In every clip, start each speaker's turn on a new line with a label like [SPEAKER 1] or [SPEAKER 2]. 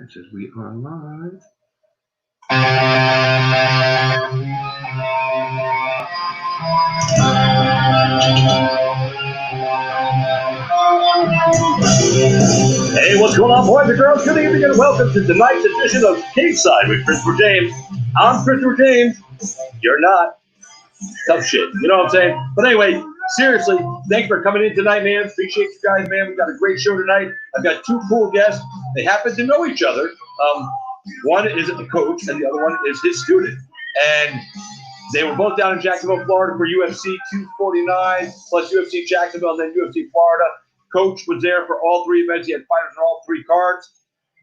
[SPEAKER 1] It says we are live. Hey, what's going on, boys and girls? Good evening and welcome to tonight's edition of Kingside with Christopher James. I'm Christopher James. You're not. Tough shit. You know what I'm saying? But anyway, seriously, thanks for coming in tonight, man. Appreciate you guys, man. We've got a great show tonight. I've got two cool guests. They happen to know each other. One is a coach, and the other one is his student. And they were both down in Jacksonville, Florida for UFC 249, plus UFC Jacksonville, and then UFC Florida. Coach was there for all three events. He had fighters on all three cards.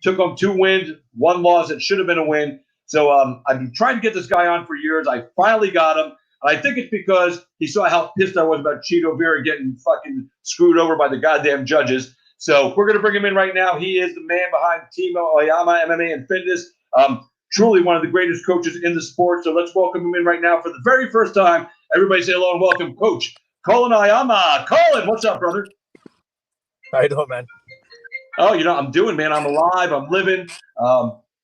[SPEAKER 1] Took home 2 wins, 1 loss that should have been a win. So I've been trying to get this guy on for years. I finally got him. And I think it's because he saw how pissed I was about Cheeto Vera getting fucking screwed over by the goddamn judges. So we're going to bring him in right now. He is the man behind Team Oyama, MMA and Fitness. Truly one of the greatest coaches in the sport. So let's welcome him in right now for the very first time. Everybody say hello and welcome Coach Colin Oyama. Colin, what's up, brother?
[SPEAKER 2] How you doing, man?
[SPEAKER 1] Oh, you know, I'm doing, man. I'm alive. I'm living.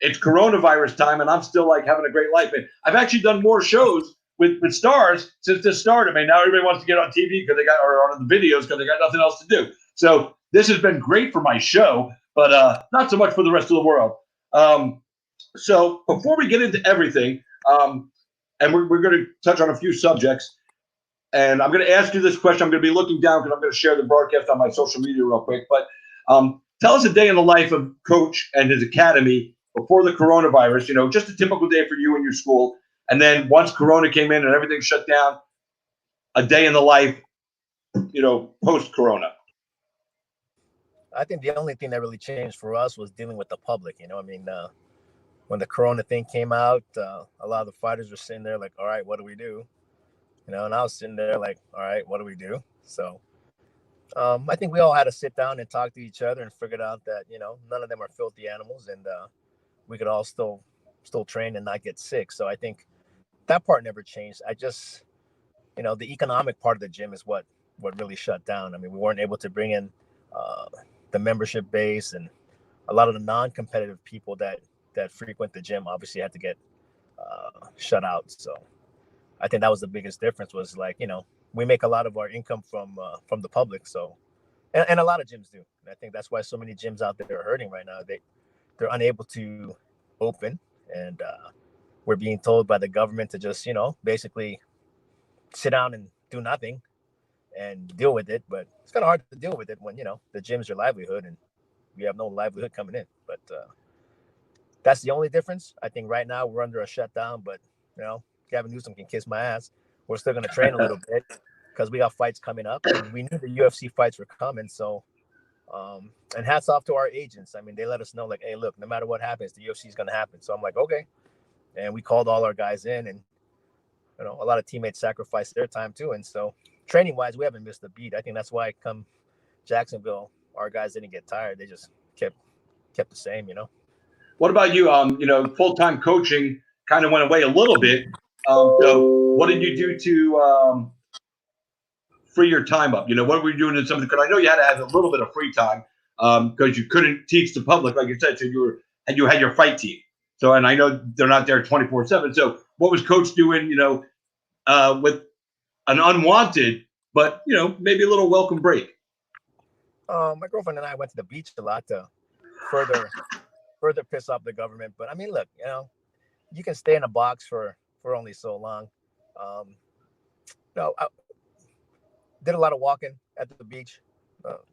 [SPEAKER 1] It's coronavirus time, and I'm still, like, having a great life. And I've actually done more shows with stars since this started. I mean, now everybody wants to get on TV because they got, or on the videos because they got nothing else to do. So this has been great for my show, but not so much for the rest of the world. So before we get into everything, and we're going to touch on a few subjects, and I'm going to ask you this question. I'm going to be looking down because I'm going to share the broadcast on my social media real quick. But tell us a day in the life of Coach and his academy before the coronavirus, you know, just a typical day for you and your school. And then once Corona came in and everything shut down, a day in the life, you know, post-Corona.
[SPEAKER 2] I think the only thing that really changed for us was dealing with the public. You know, I mean, when the Corona thing came out, a lot of the fighters were sitting there like, all right, what do we do? You know, and I was sitting there like, all right, what do we do? So I think we all had to sit down and talk to each other and figured out that, you know, none of them are filthy animals and we could all still train and not get sick. So I think that part never changed. I just, you know, the economic part of the gym is what really shut down. I mean, we weren't able to bring in the membership base, and a lot of the non-competitive people that frequent the gym obviously had to get shut out. So I think that was the biggest difference, was like, you know, we make a lot of our income from the public. So, and a lot of gyms do. And I think that's why so many gyms out there are hurting right now. They're unable to open, and we're being told by the government to just, you know, basically sit down and do nothing and deal with it. But it's kind of hard to deal with it when, you know, the gym's your livelihood and we have no livelihood coming in. But that's the only difference. I think right now we're under a shutdown, but, you know, Gavin Newsom can kiss my ass. We're still going to train a little bit because we got fights coming up, and we knew the UFC fights were coming. So, and hats off to our agents. I mean, they let us know, like, hey, look, no matter what happens, the UFC is going to happen. So I'm like, okay. And we called all our guys in, and, you know, a lot of teammates sacrificed their time too. And so training wise, we haven't missed a beat. I think that's why come Jacksonville, our guys didn't get tired. They just kept the same, you know.
[SPEAKER 1] What about you? You know, full-time coaching kind of went away a little bit. So what did you do to free your time up? You know, what were you doing in something? Because I know you had to have a little bit of free time because you couldn't teach the public, like you said. So you had your fight team. So, and I know they're not there 24/7. So what was Coach doing, you know, with an unwanted, but, you know, maybe a little welcome break?
[SPEAKER 2] My girlfriend and I went to the beach a lot to further piss off the government. But I mean, look, you know, you can stay in a box for only so long. I did a lot of walking at the beach.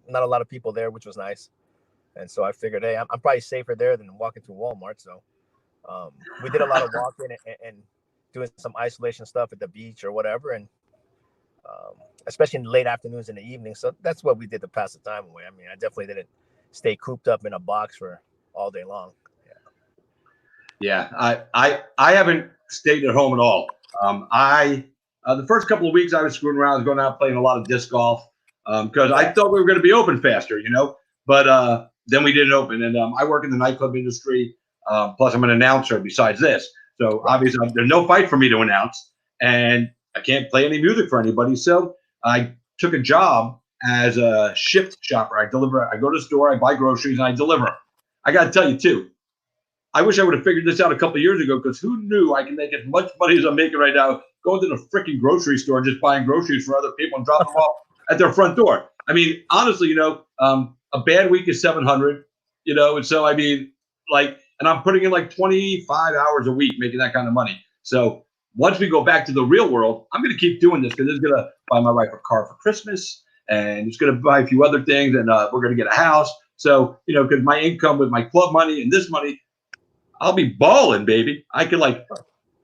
[SPEAKER 2] Not a lot of people there, which was nice. And so I figured, hey, I'm probably safer there than walking through Walmart. So we did a lot of walking and doing some isolation stuff at the beach or whatever. And especially in the late afternoons and the evenings. So that's what we did to pass the time away. I mean, I definitely didn't stay cooped up in a box for all day long.
[SPEAKER 1] Yeah, I haven't stayed at home at all. The first couple of weeks I was screwing around. I was going out playing a lot of disc golf because I thought we were going to be open faster, you know. But then we didn't open. And I work in the nightclub industry. Plus, I'm an announcer besides this. So obviously, there's no fight for me to announce, and I can't play any music for anybody. So I took a job as a shift shopper. I go to the store, I buy groceries, and I deliver. I got to tell you too, I wish I would have figured this out a couple of years ago, because who knew I can make as much money as I'm making right now going to the freaking grocery store and just buying groceries for other people and dropping them off at their front door. I mean, honestly, a bad week is 700, and so, I mean, like, and I'm putting in like 25 hours a week making that kind of money. So once we go back to the real world, I'm going to keep doing this, because it's going to buy my wife a car for Christmas, and it's going to buy a few other things, and we're going to get a house. So, because my income with my club money and this money, I'll be balling, baby. I can, like,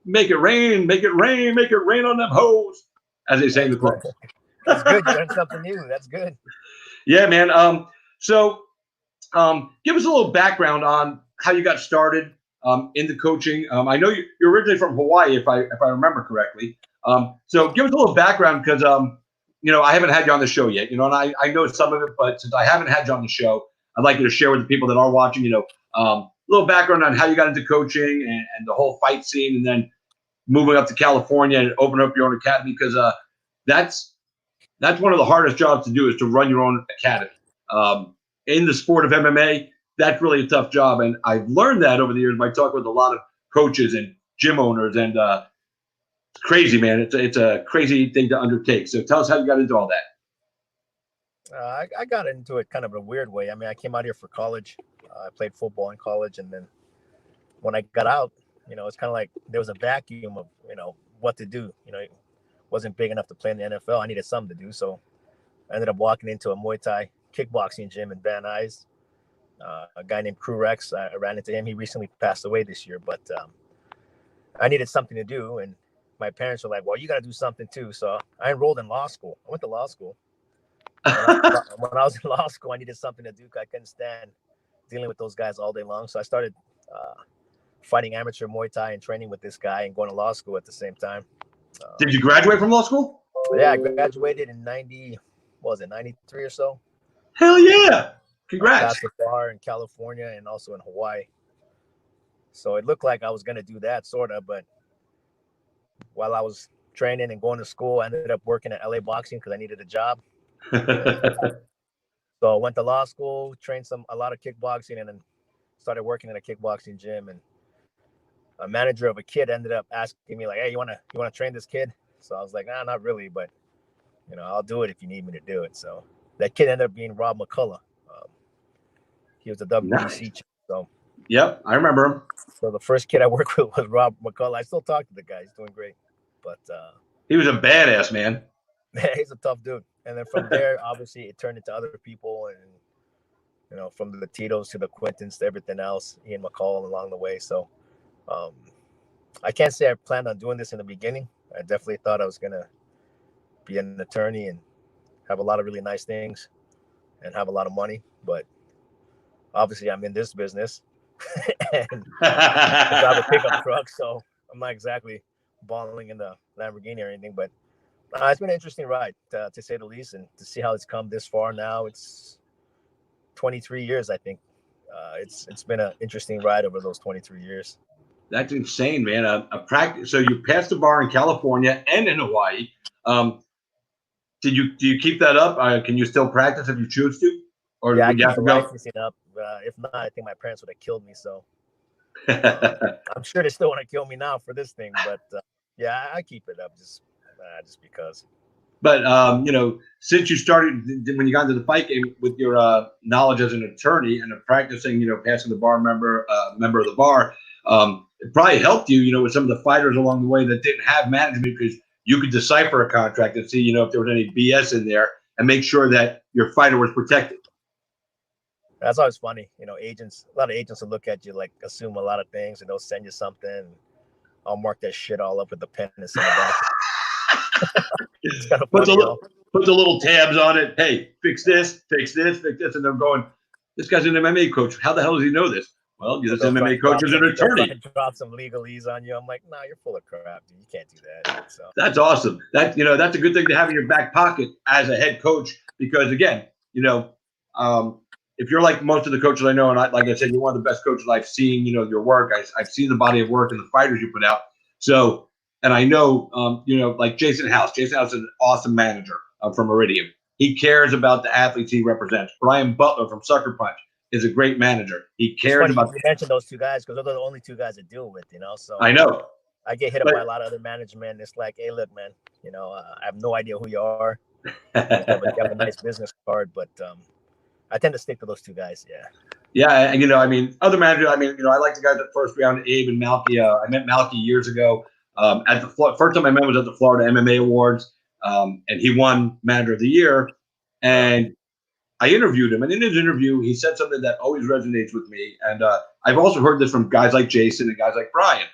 [SPEAKER 1] make it rain, make it rain, make it rain on them hoes, as they say in the clubs.
[SPEAKER 2] That's good. You learned something new. That's good.
[SPEAKER 1] Yeah, man. So give us a little background on how you got started into coaching. I know you're originally from Hawaii, if I remember correctly. So give us a little background, because I haven't had you on the show yet. And I know some of it, but since I haven't had you on the show, I'd like you to share with the people that are watching. A little background on how you got into coaching and the whole fight scene, and then moving up to California and open up your own academy, because that's one of the hardest jobs to do, is to run your own academy. In the sport of MMA, that's really a tough job, and I've learned that over the years by talking with a lot of coaches and gym owners, and it's crazy, man. It's a crazy thing to undertake. So tell us how you got into all that.
[SPEAKER 2] I got into it kind of in a weird way. I mean, I came out here for college. I played football in college, and then when I got out, it's kind of like there was a vacuum of, what to do. It wasn't big enough to play in the NFL. I needed something to do. So I ended up walking into a Muay Thai kickboxing gym in Van Nuys. A guy named Crew Rex, I ran into him. He recently passed away this year, but I needed something to do. And my parents were like, well, you got to do something too. So I enrolled in law school. I went to law school. When I was in law school, I needed something to do. I couldn't stand dealing with those guys all day long. So I started fighting amateur Muay Thai and training with this guy and going to law school at the same time.
[SPEAKER 1] Did you graduate from law school?
[SPEAKER 2] Yeah, I graduated in 93 or so.
[SPEAKER 1] Hell yeah. Congrats.
[SPEAKER 2] I passed the bar in California and also in Hawaii. So it looked like I was going to do that, sort of. But while I was training and going to school, I ended up working at LA Boxing because I needed a job. So I went to law school, trained a lot of kickboxing, and then started working in a kickboxing gym. And a manager of a kid ended up asking me, like, hey, you want to train this kid? So I was like, nah, not really, but I'll do it if you need me to do it. So that kid ended up being Rob McCullough. He was a WBC champ. So
[SPEAKER 1] yep, I remember him.
[SPEAKER 2] So the first kid I worked with was Rob McCullough. I still talk to the guy. He's doing great. But
[SPEAKER 1] he was a badass, man.
[SPEAKER 2] He's a tough dude. And then from there, obviously, it turned into other people, and from the Titos to the Quintons to everything else, Ian McCall along the way. So I can't say I planned on doing this in the beginning. I definitely thought I was going to be an attorney and have a lot of really nice things and have a lot of money. But obviously, I'm in this business and I drive a pickup truck, so I'm not exactly balling in the Lamborghini or anything. But it's been an interesting ride, to say the least, and to see how it's come this far now. It's 23 years, I think. It's been an interesting ride over those 23 years.
[SPEAKER 1] That's insane, man. A practice. So you passed the bar in California and in Hawaii. Do you keep that up? Can you still practice if you choose to? Or
[SPEAKER 2] yeah, I
[SPEAKER 1] you
[SPEAKER 2] keep the licensing up. If not, I think my parents would have killed me. So I'm sure they still want to kill me now for this thing. But yeah, I keep it up just because. But
[SPEAKER 1] since you started when you got into the fight game with your knowledge as an attorney and practicing, passing the bar member of the bar, it probably helped you, with some of the fighters along the way that didn't have management, because you could decipher a contract and see, if there was any BS in there and make sure that your fighter was protected.
[SPEAKER 2] That's always funny. A lot of agents will look at you, like, assume a lot of things, and they'll send you something. And I'll mark that shit all up with the pen and send it back. It's kind of funny.
[SPEAKER 1] Put the little tabs on it. Hey, fix this, fix this, fix this. And they're going, this guy's an MMA coach. How the hell does he know this? Well, this MMA coach is an attorney.
[SPEAKER 2] Drop some legalese on you. I'm like, nah, you're full of crap, dude. You can't do that. So
[SPEAKER 1] that's awesome. That's a good thing to have in your back pocket as a head coach, because again, if you're like most of the coaches I know, and like I said, you're one of the best coaches I've seen, your work. I've seen the body of work and the fighters you put out. So, and I know, like Jason House. Jason House is an awesome manager from Iridium. He cares about the athletes he represents. Brian Butler from Sucker Punch is a great manager. He
[SPEAKER 2] It's
[SPEAKER 1] cares
[SPEAKER 2] funny
[SPEAKER 1] about.
[SPEAKER 2] you mentioned those two guys because those are the only two guys I deal with, you know. So
[SPEAKER 1] I know,
[SPEAKER 2] I get hit up
[SPEAKER 1] but
[SPEAKER 2] by a lot of other management. It's like, hey, look, man, you know, I have no idea who you are. You have a nice business card, but I tend to stick to those two guys. Yeah.
[SPEAKER 1] yeah, and I mean, other managers. I mean, I like the guys at first round, Abe and Malky. I met Malky years ago. At the first time I met was at the Florida MMA Awards, and he won Manager of the Year. And I interviewed him, and in his interview, he said something that always resonates with me. And I've also heard this from guys like Jason and guys like Brian.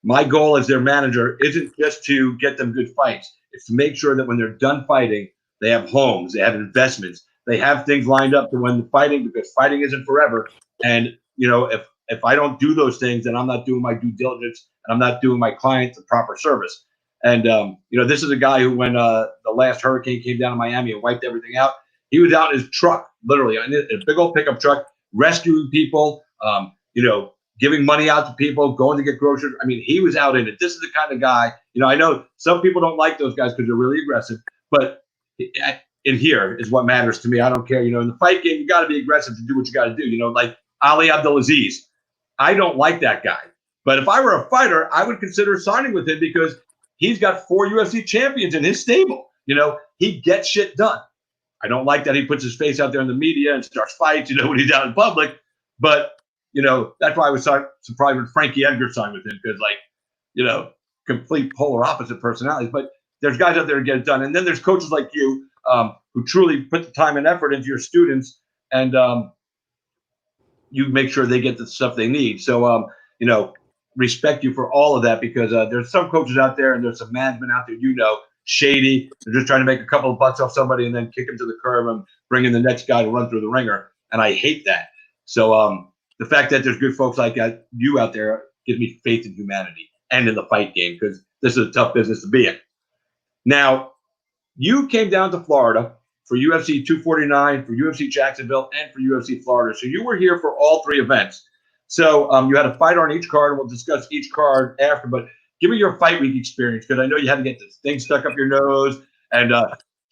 [SPEAKER 1] My goal as their manager isn't just to get them good fights; it's to make sure that when they're done fighting, they have homes, they have investments, they have things lined up to when fighting, because fighting isn't forever. And if I don't do those things, then I'm not doing my due diligence, and I'm not doing my client the proper service. And this is a guy who, when the last hurricane came down in Miami and wiped everything out, he was out in his truck, literally, in a big old pickup truck, rescuing people, giving money out to people, going to get groceries. I mean, he was out in it. This is the kind of guy, I know some people don't like those guys because they're really aggressive, but in here is what matters to me. I don't care. In the fight game, you got to be aggressive to do what you got to do. Like Ali Abdelaziz. I don't like that guy. But if I were a fighter, I would consider signing with him because he's got 4 UFC champions in his stable. He gets shit done. I don't like that he puts his face out there in the media and starts fights, when he's out in public. But, that's why I was surprised when Frankie Edgar signed with him because, complete polar opposite personalities. But there's guys out there to get it done. And then there's coaches like you who truly put the time and effort into your students, and you make sure they get the stuff they need. So, respect you for all of that, because there's some coaches out there and there's some management out there, shady. They're just trying to make a couple of bucks off somebody and then kick him to the curb and bring in the next guy to run through the ringer. And I hate that. So the fact that there's good folks like you out there gives me faith in humanity and in the fight game, because this is a tough business to be in. Now, you came down to Florida for UFC 249, for UFC Jacksonville, and for UFC Florida. So you were here for all 3 events. So you had a fighter on each card. We'll discuss each card after, but give me your fight week experience, because I know you had to get this thing stuck up your nose. And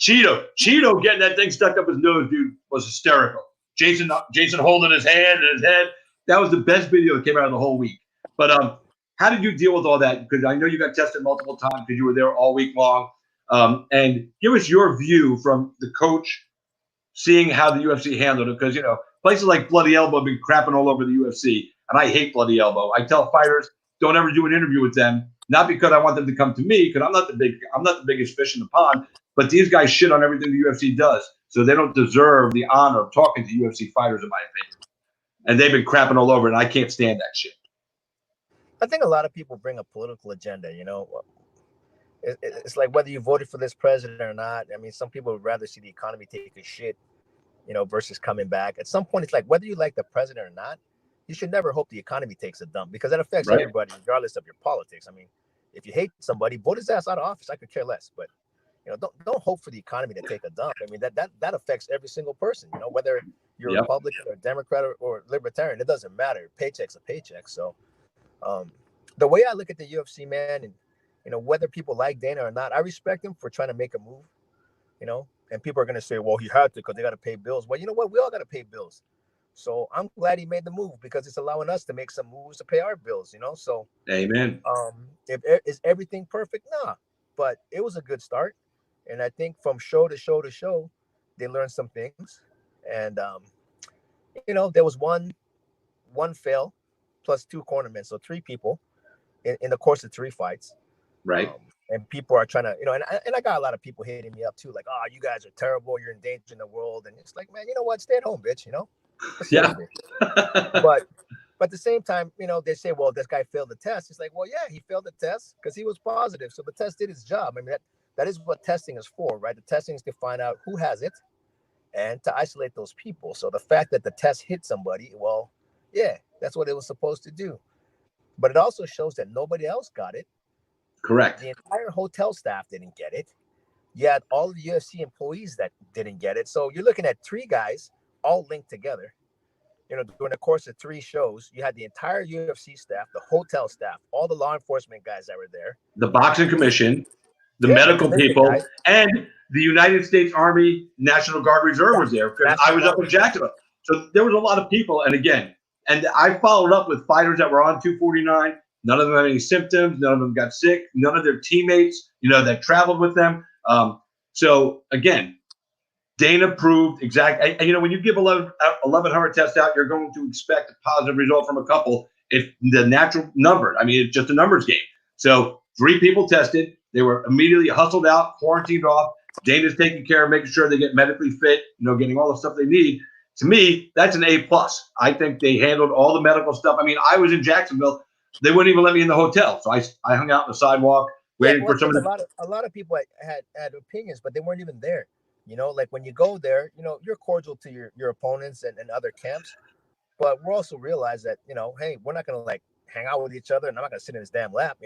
[SPEAKER 1] Cheeto getting that thing stuck up his nose, dude, was hysterical. Jason holding his hand and his head. That was the best video that came out of the whole week. But how did you deal with all that? Because I know you got tested multiple times because you were there all week long. And give us your view from the coach, seeing how the UFC handled it. Because, places like Bloody Elbow have been crapping all over the UFC. And I hate Bloody Elbow. I tell fighters, don't ever do an interview with them. Not because I want them to come to me, because I'm not the biggest fish in the pond, but these guys shit on everything the UFC does. So they don't deserve the honor of talking to UFC fighters, in my opinion. And they've been crapping all over, and I can't stand that shit.
[SPEAKER 2] I think a lot of people bring a political agenda, It's like whether you voted for this president or not. I mean, some people would rather see the economy take a shit, versus coming back. At some point, it's like whether you like the president or not, you should never hope the economy takes a dump, because that affects everybody, regardless of your politics. I mean, if you hate somebody, vote his ass out of office. I could care less. But don't hope for the economy to take a dump. I mean, that affects every single person. Whether you're Republican or Democrat or Libertarian, it doesn't matter. Paycheck's a paycheck. So the way I look at the UFC, man, and whether people like Dana or not, I respect him for trying to make a move. And people are going to say, well, he had to because they got to pay bills. Well, you know what? We all got to pay bills. So I'm glad he made the move, because it's allowing us to make some moves to pay our bills, So,
[SPEAKER 1] amen.
[SPEAKER 2] Is everything perfect? Nah, but it was a good start. And I think from show to show to show, they learned some things. And, there was one fail plus 2 cornermen. So 3 people in the course of 3 fights.
[SPEAKER 1] Right.
[SPEAKER 2] And people are trying to, and I got a lot of people hitting me up too. Like, oh, you guys are terrible. You're endangering the world. And it's like, man, you know what? Stay at home, bitch,
[SPEAKER 1] Yeah.
[SPEAKER 2] But at the same time, they say, well, this guy failed the test. It's like, well, yeah, he failed the test because he was positive. So the test did its job. I mean, that is what testing is for, right? The testing is to find out who has it and to isolate those people. So the fact that the test hit somebody, well, yeah, that's what it was supposed to do. But it also shows that nobody else got it.
[SPEAKER 1] Correct.
[SPEAKER 2] The entire hotel staff didn't get it. You had all the UFC employees that didn't get it. So you're looking at 3 guys all linked together. During the course of 3 shows, you had the entire UFC staff, the hotel staff, all the law enforcement guys that were there,
[SPEAKER 1] the boxing commission, the medical people, and the United States Army National Guard Reserve was there, because I was up in Jacksonville. So there was a lot of people. And again, and I followed up with fighters that were on 249. None of them had any symptoms. None of them got sick. None of their teammates, that traveled with them. So again, Dana proved exactly. When you give 1,100 tests out, you're going to expect a positive result from a couple. It's the natural number. I mean, it's just a numbers game. So 3 people tested. They were immediately hustled out, quarantined off. Dana's taking care of making sure they get medically fit, getting all the stuff they need. To me, that's an A+. I think they handled all the medical stuff. I mean, I was in Jacksonville. They wouldn't even let me in the hotel. So I hung out on the sidewalk waiting for some of the.
[SPEAKER 2] A lot of people had opinions, but they weren't even there. Like when you go there, you're cordial to your opponents and other camps. But we're also realize that, hey, we're not going to hang out with each other, and I'm not going to sit in this damn lap,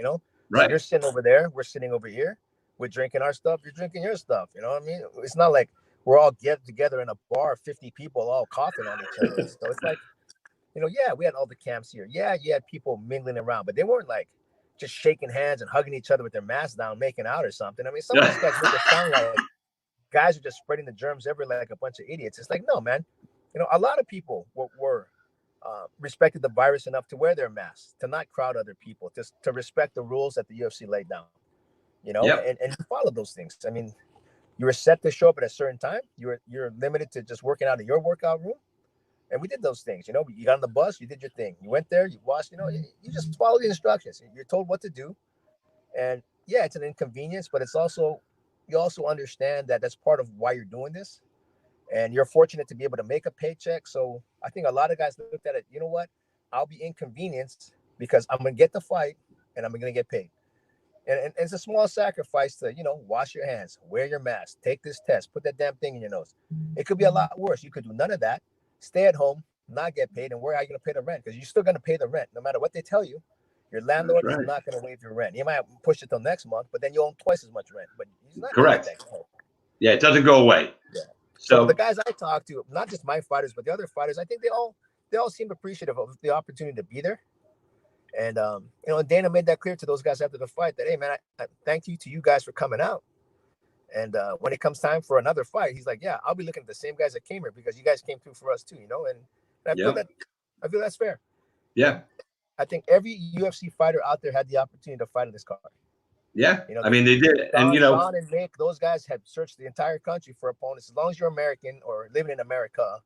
[SPEAKER 1] Right.
[SPEAKER 2] So you're sitting over there, we're sitting over here, we're drinking our stuff, you're drinking your stuff. You know what I mean? It's not like we're all get together in a bar, 50 people all coughing on each other. So it's like, yeah, we had all the camps here. Yeah, you had people mingling around, but they weren't just shaking hands and hugging each other with their masks down, making out or something. I mean, some of these guys make it sound like guys are just spreading the germs everywhere like a bunch of idiots. It's like, no, man. A lot of people were respected the virus enough to wear their masks, to not crowd other people, just to respect the rules that the UFC laid down, and you follow those things. I mean, you were set to show up at a certain time. You're limited to just working out in your workout room. And we did those things, you got on the bus, you did your thing. You went there, you watched, you just follow the instructions. You're told what to do. And yeah, it's an inconvenience, but you also understand that that's part of why you're doing this. And you're fortunate to be able to make a paycheck. So I think a lot of guys looked at it, you know what? I'll be inconvenienced because I'm going to get the fight and I'm going to get paid. And it's a small sacrifice to, wash your hands, wear your mask, take this test, put that damn thing in your nose. It could be a lot worse. You could do none of that, stay at home, not get paid, and where are you going to pay the rent? Because you're still going to pay the rent no matter what they tell you. Your landlord is not going to waive your rent. You might push it till next month, but then you own twice as much rent. But he's not
[SPEAKER 1] correct. Yeah, it doesn't go away.
[SPEAKER 2] Yeah. So the guys I talked to, not just my fighters, but the other fighters, I think they all seem appreciative of the opportunity to be there. And Dana made that clear to those guys after the fight that, hey man, I thank you guys for coming out. And when it comes time for another fight, he's like, yeah, I'll be looking at the same guys that came here because you guys came through for us too, And I feel that's fair.
[SPEAKER 1] Yeah.
[SPEAKER 2] I think every UFC fighter out there had the opportunity to fight in this card.
[SPEAKER 1] Yeah, I mean they did, and
[SPEAKER 2] Sean and Nick, those guys had searched the entire country for opponents. As long as you're American or living in America,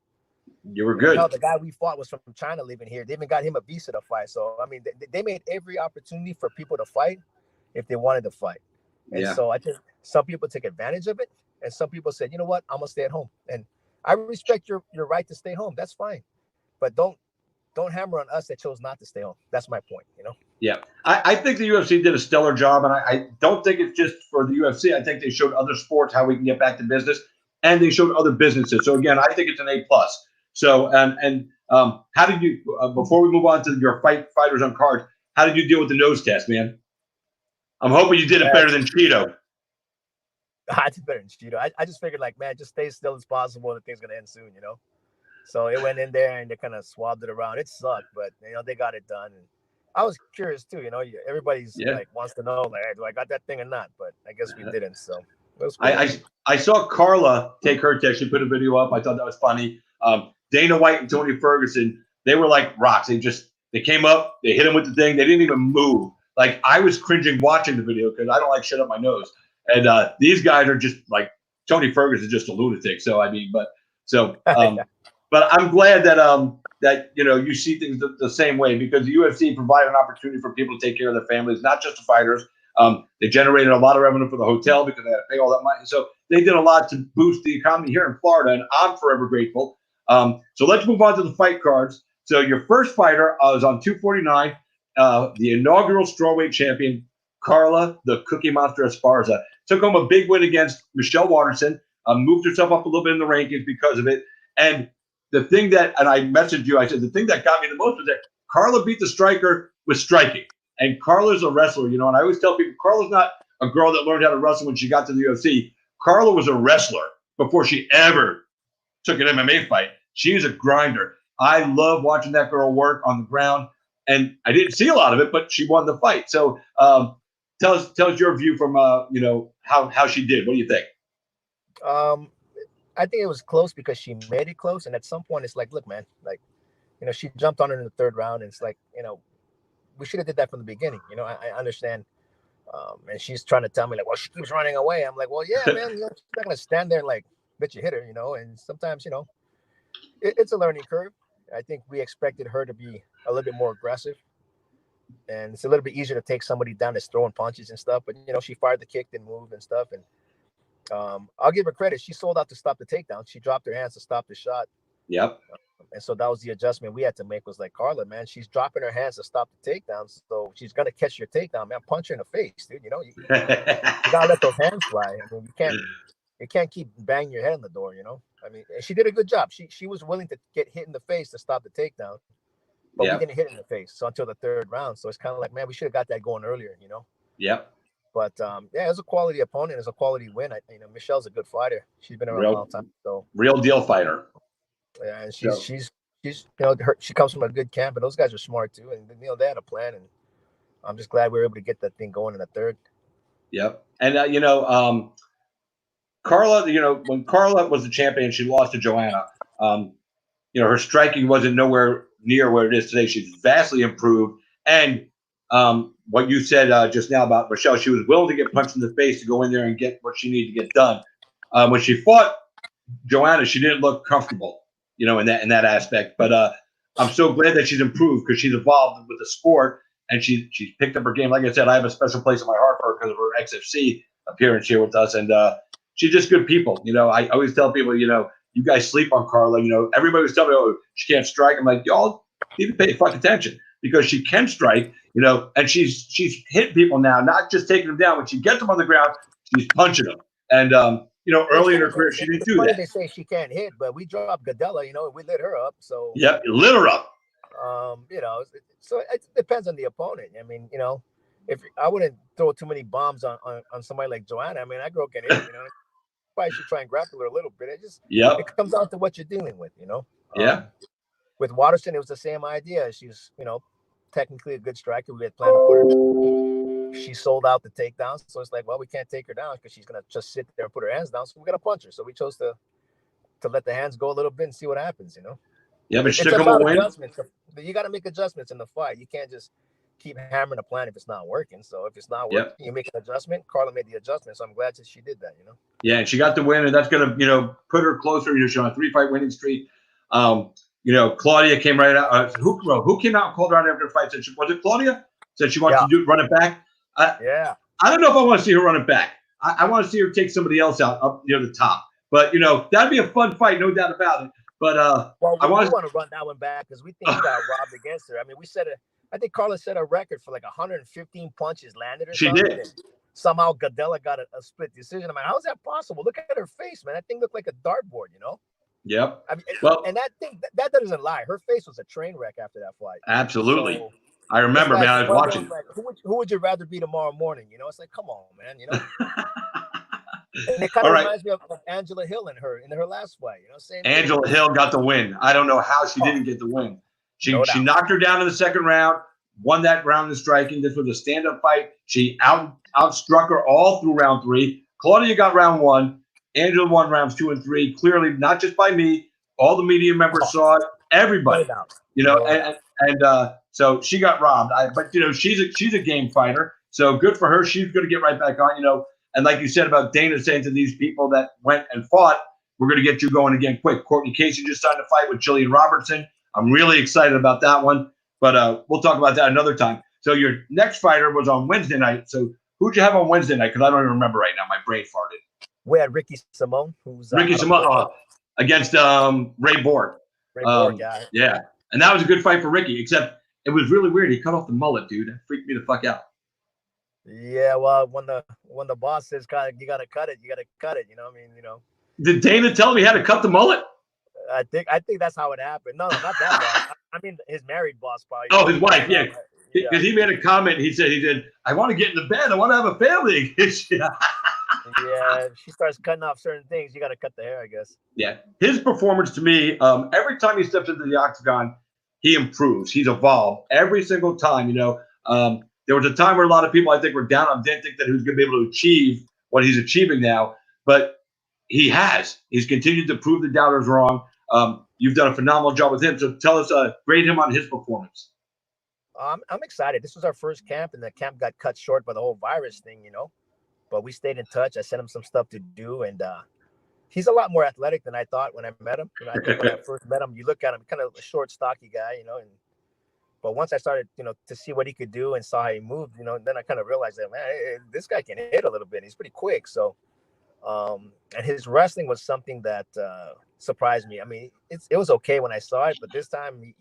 [SPEAKER 1] you were good.
[SPEAKER 2] Hell, the guy we fought was from China, living here. They even got him a visa to fight. So I mean, they made every opportunity for people to fight if they wanted to fight. And so I think some people took advantage of it, and some people said, you know what, I'm gonna stay at home. And I respect your right to stay home. That's fine, but don't hammer on us that chose not to stay home. That's my point,
[SPEAKER 1] Yeah, I think the UFC did a stellar job, and I don't think it's just for the UFC. I think they showed other sports how we can get back to business, and they showed other businesses. So again, I think it's an A+. So how did you before we move on to your fighters on cards? How did you deal with the nose test, man? I'm hoping you did it better than Cheeto.
[SPEAKER 2] I did better than Cheeto. I just figured man, just stay still as possible. The thing's gonna end soon, So it went in there and they kind of swabbed it around. It sucked, but they got it done. And I was curious too. Everybody's wants to know hey, do I got that thing or not? But I guess we didn't. So it was cool.
[SPEAKER 1] I saw Carla take her test. She put a video up. I thought that was funny. Dana White and Tony Ferguson, they were like rocks. They came up, they hit him with the thing. They didn't even move. I was cringing watching the video because I don't like shit up my nose. And these guys are just Tony Ferguson is just a lunatic. So I mean, but I'm glad that you see things the same way because the UFC provided an opportunity for people to take care of their families, not just the fighters. They generated a lot of revenue for the hotel because they had to pay all that money. So they did a lot to boost the economy here in Florida, and I'm forever grateful. So let's move on to the fight cards. So your first fighter was on 249, the inaugural strawweight champion, Carla the Cookie Monster Esparza. Took home a big win against Michelle Waterson, moved herself up a little bit in the rankings because of it. And the thing and I messaged you, I said, the thing that got me the most was that Carla beat the striker with striking. And Carla's a wrestler, and I always tell people, Carla's not a girl that learned how to wrestle when she got to the UFC. Carla was a wrestler before she ever took an MMA fight. She was a grinder. I love watching that girl work on the ground, and I didn't see a lot of it, but she won the fight. So tell us your view from how she did. What do you think?
[SPEAKER 2] I think it was close because she made it close, and at some point it's like, look, man, like, she jumped on her in the third round, and it's like, we should have did that from the beginning. I understand. And she's trying to tell me like, well, she keeps running away. I'm like, well, yeah, man, she's not gonna stand there and like bet you hit her, And sometimes, it's a learning curve. I think we expected her to be a little bit more aggressive, and it's a little bit easier to take somebody down that's throwing punches and stuff. But she fired the kick, didn't move and stuff. And I'll give her credit. She sold out to stop the takedown. She dropped her hands to stop the shot.
[SPEAKER 1] Yep.
[SPEAKER 2] And so that was the adjustment we had to make. Was like, Carla, man, she's dropping her hands to stop the takedowns, so she's gonna catch your takedown, man. Punch her in the face, dude. You gotta let those hands fly. I mean, you can't keep banging your head on the door. I mean, and she did a good job. She was willing to get hit in the face to stop the takedown, but we didn't hit her in the face until the third round. So it's kind of like, man, we should have got that going earlier.
[SPEAKER 1] Yep.
[SPEAKER 2] But yeah, it was a quality opponent. It's a quality win. Michelle's a good fighter. She's been around a long time. So
[SPEAKER 1] real deal fighter.
[SPEAKER 2] Yeah, and she's she comes from a good camp, and those guys are smart too. And they had a plan, and I'm just glad we were able to get that thing going in the third.
[SPEAKER 1] Yep. And Carla, when Carla was the champion, she lost to Joanna. Her striking wasn't nowhere near where it is today. She's vastly improved. And what you said just now about Michelle, she was willing to get punched in the face to go in there and get what she needed to get done. When she fought Joanna, she didn't look comfortable, in that aspect. But I'm so glad that she's improved because she's evolved with the sport and she's picked up her game. Like I said, I have a special place in my heart for her because of her XFC appearance here with us, and she's just good people. I always tell people, you guys sleep on Carla. Everybody was telling me, oh, she can't strike. I'm like, y'all need to pay fucking attention because she can strike. And she's hitting people now, not just taking them down. When she gets them on the ground, she's punching them. And early in her career, she didn't do that.
[SPEAKER 2] They say she can't hit, but we dropped Gadella, we lit her up. So
[SPEAKER 1] yep, you lit her up.
[SPEAKER 2] So it depends on the opponent. I mean, if I wouldn't throw too many bombs on somebody like Joanna. I mean, that girl can hit. Probably should try and grapple her a little bit. It comes down to what you're dealing with.
[SPEAKER 1] Yeah.
[SPEAKER 2] With Waterston, it was the same idea. She's technically a good striker. We had planned to put her. She sold out the takedowns, so it's like, well, we can't take her down because she's gonna just sit there and put her hands down. So we gotta punch her. So we chose to let the hands go a little bit and see what happens.
[SPEAKER 1] Yeah, but
[SPEAKER 2] it's about adjustments. You got to make adjustments in the fight. You can't just keep hammering a plan if it's not working. So if it's not working, you make an adjustment. Carla made the adjustment, so I'm glad that she did that.
[SPEAKER 1] Yeah, and she got the win, and that's gonna put her closer. She's on a 3-fight winning streak. Claudia came right out. Who came out and called her out after the fight? Was it Claudia? Said she wants to run it back. I don't know if I want to see her run it back. I want to see her take somebody else out up near the top. But that'd be a fun fight, no doubt about it. But
[SPEAKER 2] I want to run that one back because we think we got robbed against her. I mean, I think Carla set a record for like 115 punches landed or something.
[SPEAKER 1] She did.
[SPEAKER 2] And somehow Gadella got a split decision. I'm like, how is that possible? Look at her face, man. That thing looked like a dartboard,
[SPEAKER 1] Yep.
[SPEAKER 2] I mean, and that thing that doesn't lie. Her face was a train wreck after that fight.
[SPEAKER 1] Absolutely.
[SPEAKER 2] So,
[SPEAKER 1] I remember, man. I was watching.
[SPEAKER 2] Like, who would you rather be tomorrow morning? It's like, come on, man. And it kind of reminds me of Angela Hill in her last fight. Same
[SPEAKER 1] Angela Hill got the win. I don't know how she didn't get the win. She knocked her down in the second round, won that round in striking. This was a stand-up fight. She outstruck her all through round 3. Claudia got round 1. Angela won rounds 2 and 3. Clearly, not just by me. All the media members saw it. Everybody. So she got robbed. But she's a game fighter. So good for her. She's going to get right back on. And like you said about Dana saying to these people that went and fought, we're going to get you going again quick. Courtney Casey just signed a fight with Jillian Robertson. I'm really excited about that one. But we'll talk about that another time. So your next fighter was on Wednesday night. So who'd you have on Wednesday night? Because I don't even remember right now. My brain farted.
[SPEAKER 2] We had Ricky Simone, who's
[SPEAKER 1] Ricky Simone against Ray Borg. Yeah. And that was a good fight for Ricky, except it was really weird. He cut off the mullet, dude. That freaked me the fuck out.
[SPEAKER 2] Yeah, well, when the boss says you gotta cut it, you gotta cut it.
[SPEAKER 1] Did Dana tell him he had to cut the mullet?
[SPEAKER 2] I think that's how it happened. No, not that boss. I mean his married boss probably.
[SPEAKER 1] Oh, his wife, yeah. Because he made a comment. He said, I want to get in the bed. I want to have a family.
[SPEAKER 2] Yeah, if she starts cutting off certain things, you got to cut the hair, I guess.
[SPEAKER 1] Yeah. His performance to me, every time he steps into the octagon, he improves. He's evolved every single time. There was a time where a lot of people, I think, were down on him, didn't think that he was going to be able to achieve what he's achieving now. But he has. He's continued to prove the doubters wrong. You've done a phenomenal job with him. So tell us, grade him on his performance.
[SPEAKER 2] I'm excited. This was our first camp, and the camp got cut short by the whole virus thing, but we stayed in touch. I sent him some stuff to do, and he's a lot more athletic than I thought when I met him. I think when I first met him, you look at him, kind of a short, stocky guy, but once I started, to see what he could do and saw how he moved, then I kind of realized that, man, this guy can hit a little bit. He's pretty quick. So, and his wrestling was something that surprised me. I mean, it was okay when I saw it, but this time,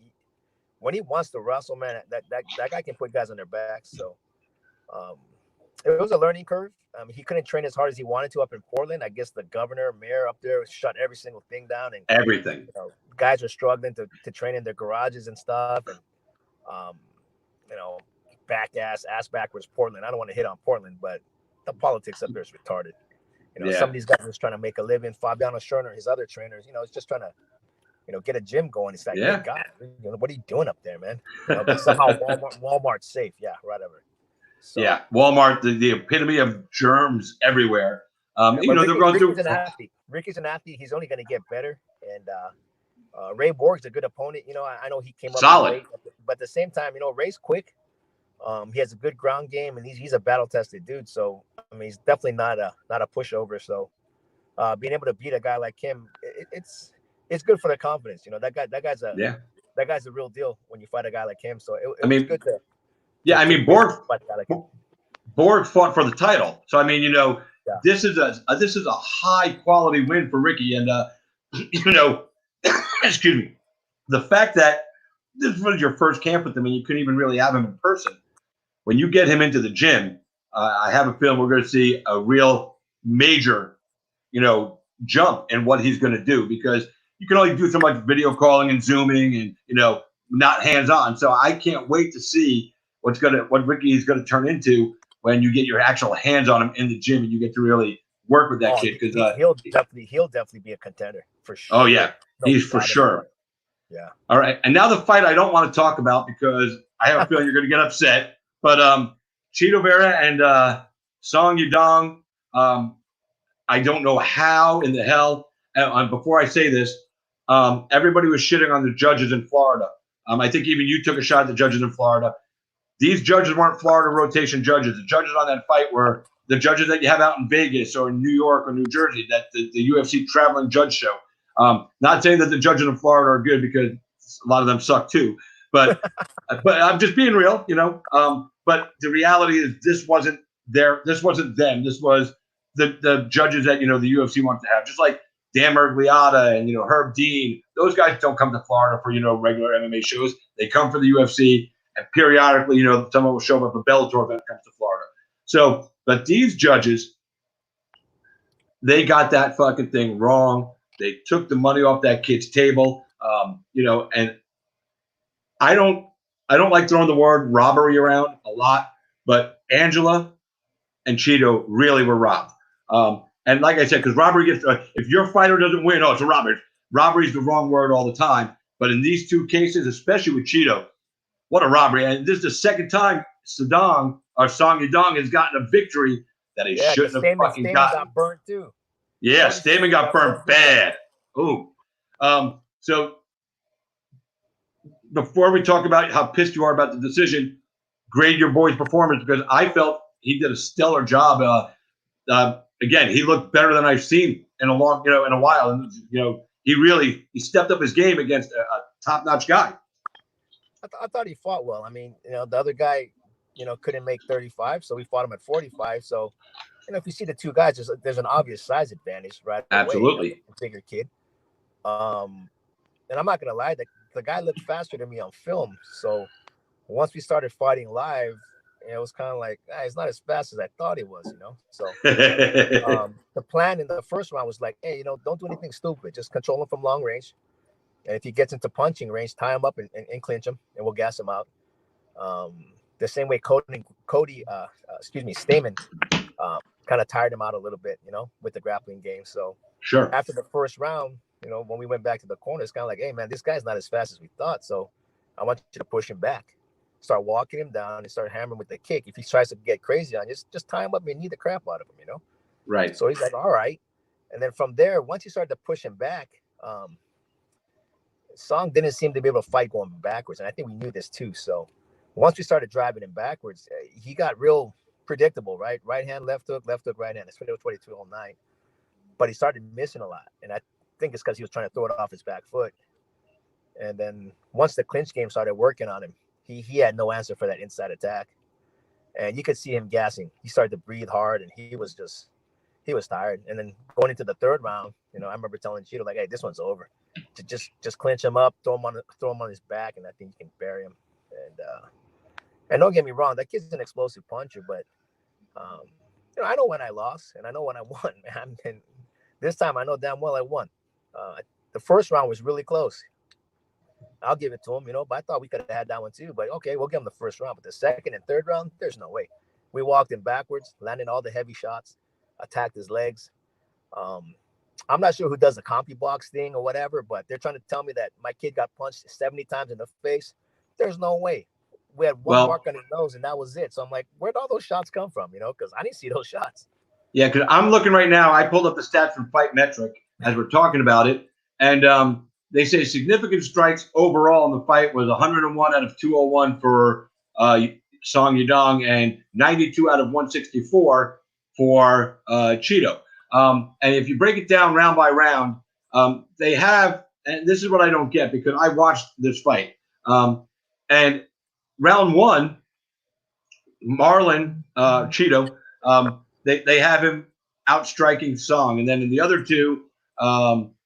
[SPEAKER 2] when he wants to wrestle, man, that guy can put guys on their backs. So, it was a learning curve. He couldn't train as hard as he wanted to up in Portland. I guess the mayor up there shut every single thing down, and
[SPEAKER 1] everything.
[SPEAKER 2] Guys are struggling to train in their garages and stuff, and ass backwards Portland. I don't want to hit on Portland, but the politics up there is retarded. Some of these guys are just trying to make a living. Fabiano Scherner, his other trainers, is just trying to, get a gym going. It's like, hey, God, what are you doing up there, man? But somehow Walmart's safe. Yeah, whatever. So, yeah,
[SPEAKER 1] Walmart, the epitome of germs everywhere. They're going through.
[SPEAKER 2] Ricky's an athlete. He's only going to get better. And Ray Borg's a good opponent. I know he came up
[SPEAKER 1] solid,
[SPEAKER 2] late, but at the same time, Ray's quick. He has a good ground game, and he's a battle-tested dude. So I mean, he's definitely not a pushover. So being able to beat a guy like him, it's good for the confidence. That guy's a real deal when you fight a guy like him. So it was good to.
[SPEAKER 1] Yeah, I mean, Borg fought for the title, so I mean, this is a high quality win for Ricky, and excuse me, the fact that this was your first camp with him and you couldn't even really have him in person. When you get him into the gym, I have a feeling we're going to see a real major, jump in what he's going to do, because you can only do so much video calling and zooming and not hands on. So I can't wait to see what Ricky is going to turn into when you get your actual hands on him in the gym and you get to really work with that kid. Because
[SPEAKER 2] he'll definitely be a contender for sure.
[SPEAKER 1] Oh yeah, he's for sure.
[SPEAKER 2] Yeah.
[SPEAKER 1] All right, and now the fight I don't want to talk about because I have a feeling you're going to get upset. But Chito Vera and Song Yudong, I don't know how in the hell. And before I say this, everybody was shitting on the judges in Florida. I think even you took a shot at the judges in Florida. These judges weren't Florida rotation judges. The judges on that fight were the judges that you have out in Vegas or in New York or New Jersey, that the UFC traveling judge show. Not saying that the judges in Florida are good, because a lot of them suck too. But I'm just being real, But the reality is this wasn't them. This was the judges that, the UFC wants to have. Just like Dan Miragliotta and, Herb Dean. Those guys don't come to Florida for, regular MMA shows. They come for the UFC. And periodically, someone will show up at a Bellator event that comes to Florida. So, but these judges, they got that fucking thing wrong. They took the money off that kid's table, and I don't like throwing the word robbery around a lot, but Angela and Chito really were robbed. And like I said, because robbery gets, if your fighter doesn't win, it's a robbery. Robbery is the wrong word all the time. But in these two cases, especially with Chito, what a robbery. And this is the second time Song Yudong has gotten a victory that he shouldn't have fucking gotten.
[SPEAKER 2] Got burnt too.
[SPEAKER 1] Yeah, Stamen got burned bad. Ooh. So before we talk about how pissed you are about the decision, grade your boy's performance, because I felt he did a stellar job. Again, he looked better than I've seen in a while. And, he stepped up his game against a top-notch guy.
[SPEAKER 2] I thought he fought well. I mean, the other guy, couldn't make 35, so we fought him at 45. So, if you see the two guys, there's an obvious size advantage, right?
[SPEAKER 1] Absolutely.
[SPEAKER 2] Bigger kid. And I'm not going to lie, the guy looked faster than me on film. So once we started fighting live, it was kind of like, he's not as fast as I thought he was, So the plan in the first round was like, hey, don't do anything stupid. Just control him from long range. And if he gets into punching range, tie him up and clinch him, and we'll gas him out. The same way Stamen kind of tired him out a little bit, with the grappling game. So
[SPEAKER 1] sure.
[SPEAKER 2] After the first round, when we went back to the corner, it's kind of like, hey, man, this guy's not as fast as we thought. So I want you to push him back. Start walking him down and start hammering with the kick. If he tries to get crazy on you, just tie him up and knee the crap out of him,
[SPEAKER 1] Right.
[SPEAKER 2] So he's like, all right. And then from there, once he started to push him back, Song didn't seem to be able to fight going backwards. And I think we knew this too. So once we started driving him backwards, he got real predictable, right? Right hand, left hook, right hand. It's 22-09. But he started missing a lot. And I think it's because he was trying to throw it off his back foot. And then once the clinch game started working on him, he had no answer for that inside attack. And you could see him gassing. He started to breathe hard, and he was tired. And then going into the third round, I remember telling Cheeto, like, hey, this one's over. Just clinch him up, throw him on his back, and I think you can bury him. And don't get me wrong, that kid's an explosive puncher, but I know when I lost and I know when I won, man. And this time I know damn well I won. The first round was really close. I'll give it to him, but I thought we could have had that one too. But okay, we'll give him the first round. But the second and third round, there's no way. We walked him backwards, landing all the heavy shots, attacked his legs. I'm not sure who does the CompuBox thing or whatever, but they're trying to tell me that my kid got punched 70 times in the face. There's no way. We had one mark on his nose, and that was it. So I'm like, where'd all those shots come from? Because I didn't see those shots.
[SPEAKER 1] Yeah, because I'm looking right now. I pulled up the stats from Fight Metric as we're talking about it, and they say significant strikes overall in the fight was 101 out of 201 for Song Yadong and 92 out of 164 for Cheeto. And if you break it down round by round, they have, and this is what I don't get because I watched this fight. And round one, Marlon Cheeto, they have him outstriking Song. And then in the other two,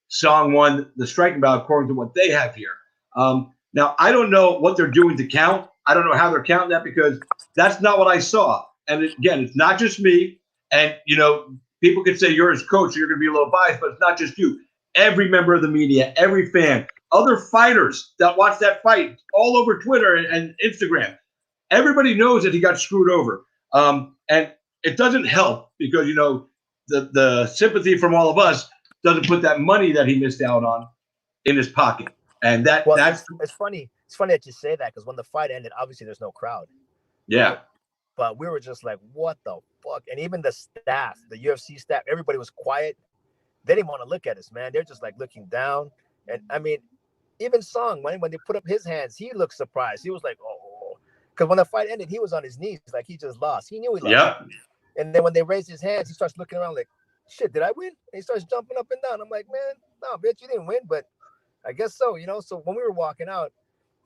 [SPEAKER 1] Song won the striking bout according to what they have here. Now, I don't know what they're doing to count. I don't know how they're counting that because that's not what I saw. And again, it's not just me. And, people could say you're his coach, so you're going to be a little biased, but it's not just you. Every member of the media, every fan, other fighters that watch that fight all over Twitter and Instagram, everybody knows that he got screwed over. And it doesn't help because, the sympathy from all of us doesn't put that money that he missed out on in his pocket. And that's
[SPEAKER 2] it's funny. It's funny that you say that because when the fight ended, obviously there's no crowd.
[SPEAKER 1] Yeah.
[SPEAKER 2] But we were just like, what the fuck? And even the staff, the UFC staff, everybody was quiet. They didn't want to look at us, man. They're just like looking down. And I mean, even Song, when they put up his hands, he looked surprised. He was like, oh. Because when the fight ended, he was on his knees like he just lost. He knew he lost.
[SPEAKER 1] Yep.
[SPEAKER 2] And then when they raised his hands, he starts looking around like, shit, did I win? And he starts jumping up and down. I'm like, man, no, bitch, you didn't win. But I guess so, So when we were walking out,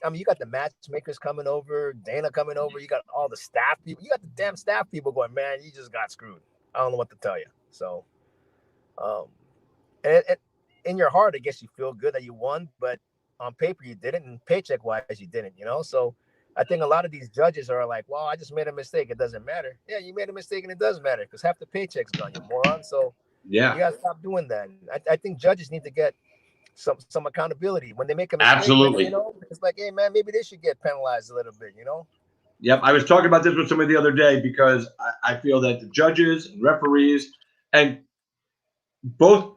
[SPEAKER 2] I mean, you got the matchmakers coming over, Dana coming over. You got all the staff people. You got the damn staff people going, man, you just got screwed. I don't know what to tell you. So, and in your heart, I guess you feel good that you won, but on paper you didn't, and paycheck-wise you didn't, So I think a lot of these judges are like, well, I just made a mistake. It doesn't matter. Yeah, you made a mistake, and it does matter because half the paycheck's gone, you moron. So
[SPEAKER 1] yeah,
[SPEAKER 2] you got to stop doing that. I think judges need to get some accountability when they make a mistake.
[SPEAKER 1] Absolutely.
[SPEAKER 2] It's like, hey man, maybe they should get penalized a little bit,
[SPEAKER 1] Yep. I was talking about this with somebody the other day because I feel that the judges and referees and both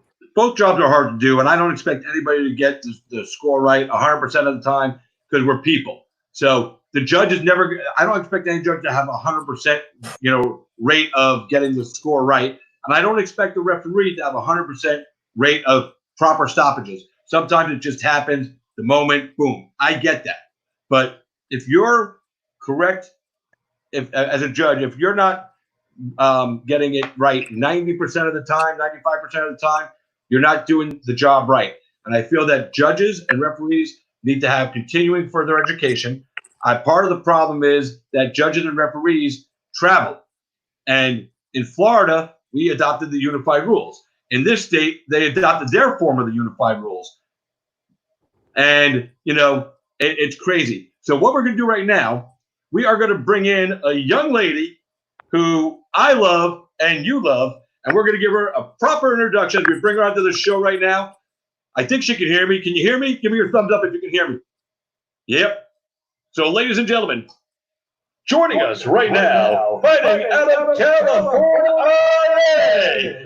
[SPEAKER 1] jobs are hard to do, and I don't expect anybody to get the score right 100% of the time because we're people. So the judges I don't expect any judge to have 100% rate of getting the score right, and I don't expect the referee to have 100% rate of proper stoppages. Sometimes it just happens the moment, boom. I get that. But if you're correct, as a judge, if you're not getting it right 90% of the time, 95% of the time, you're not doing the job right. And I feel that judges and referees need to have continuing further education. Part of the problem is that judges and referees travel. And in Florida, we adopted the unified rules. In this state, they adopted their form of the unified rules. And, it's crazy. So what we're going to do right now, we are going to bring in a young lady who I love and you love, and we're going to give her a proper introduction. We bring her onto the show right now. I think she can hear me. Can you hear me? Give me your thumbs up if you can hear me. Yep. So, ladies and gentlemen, joining us right now, fighting out of California,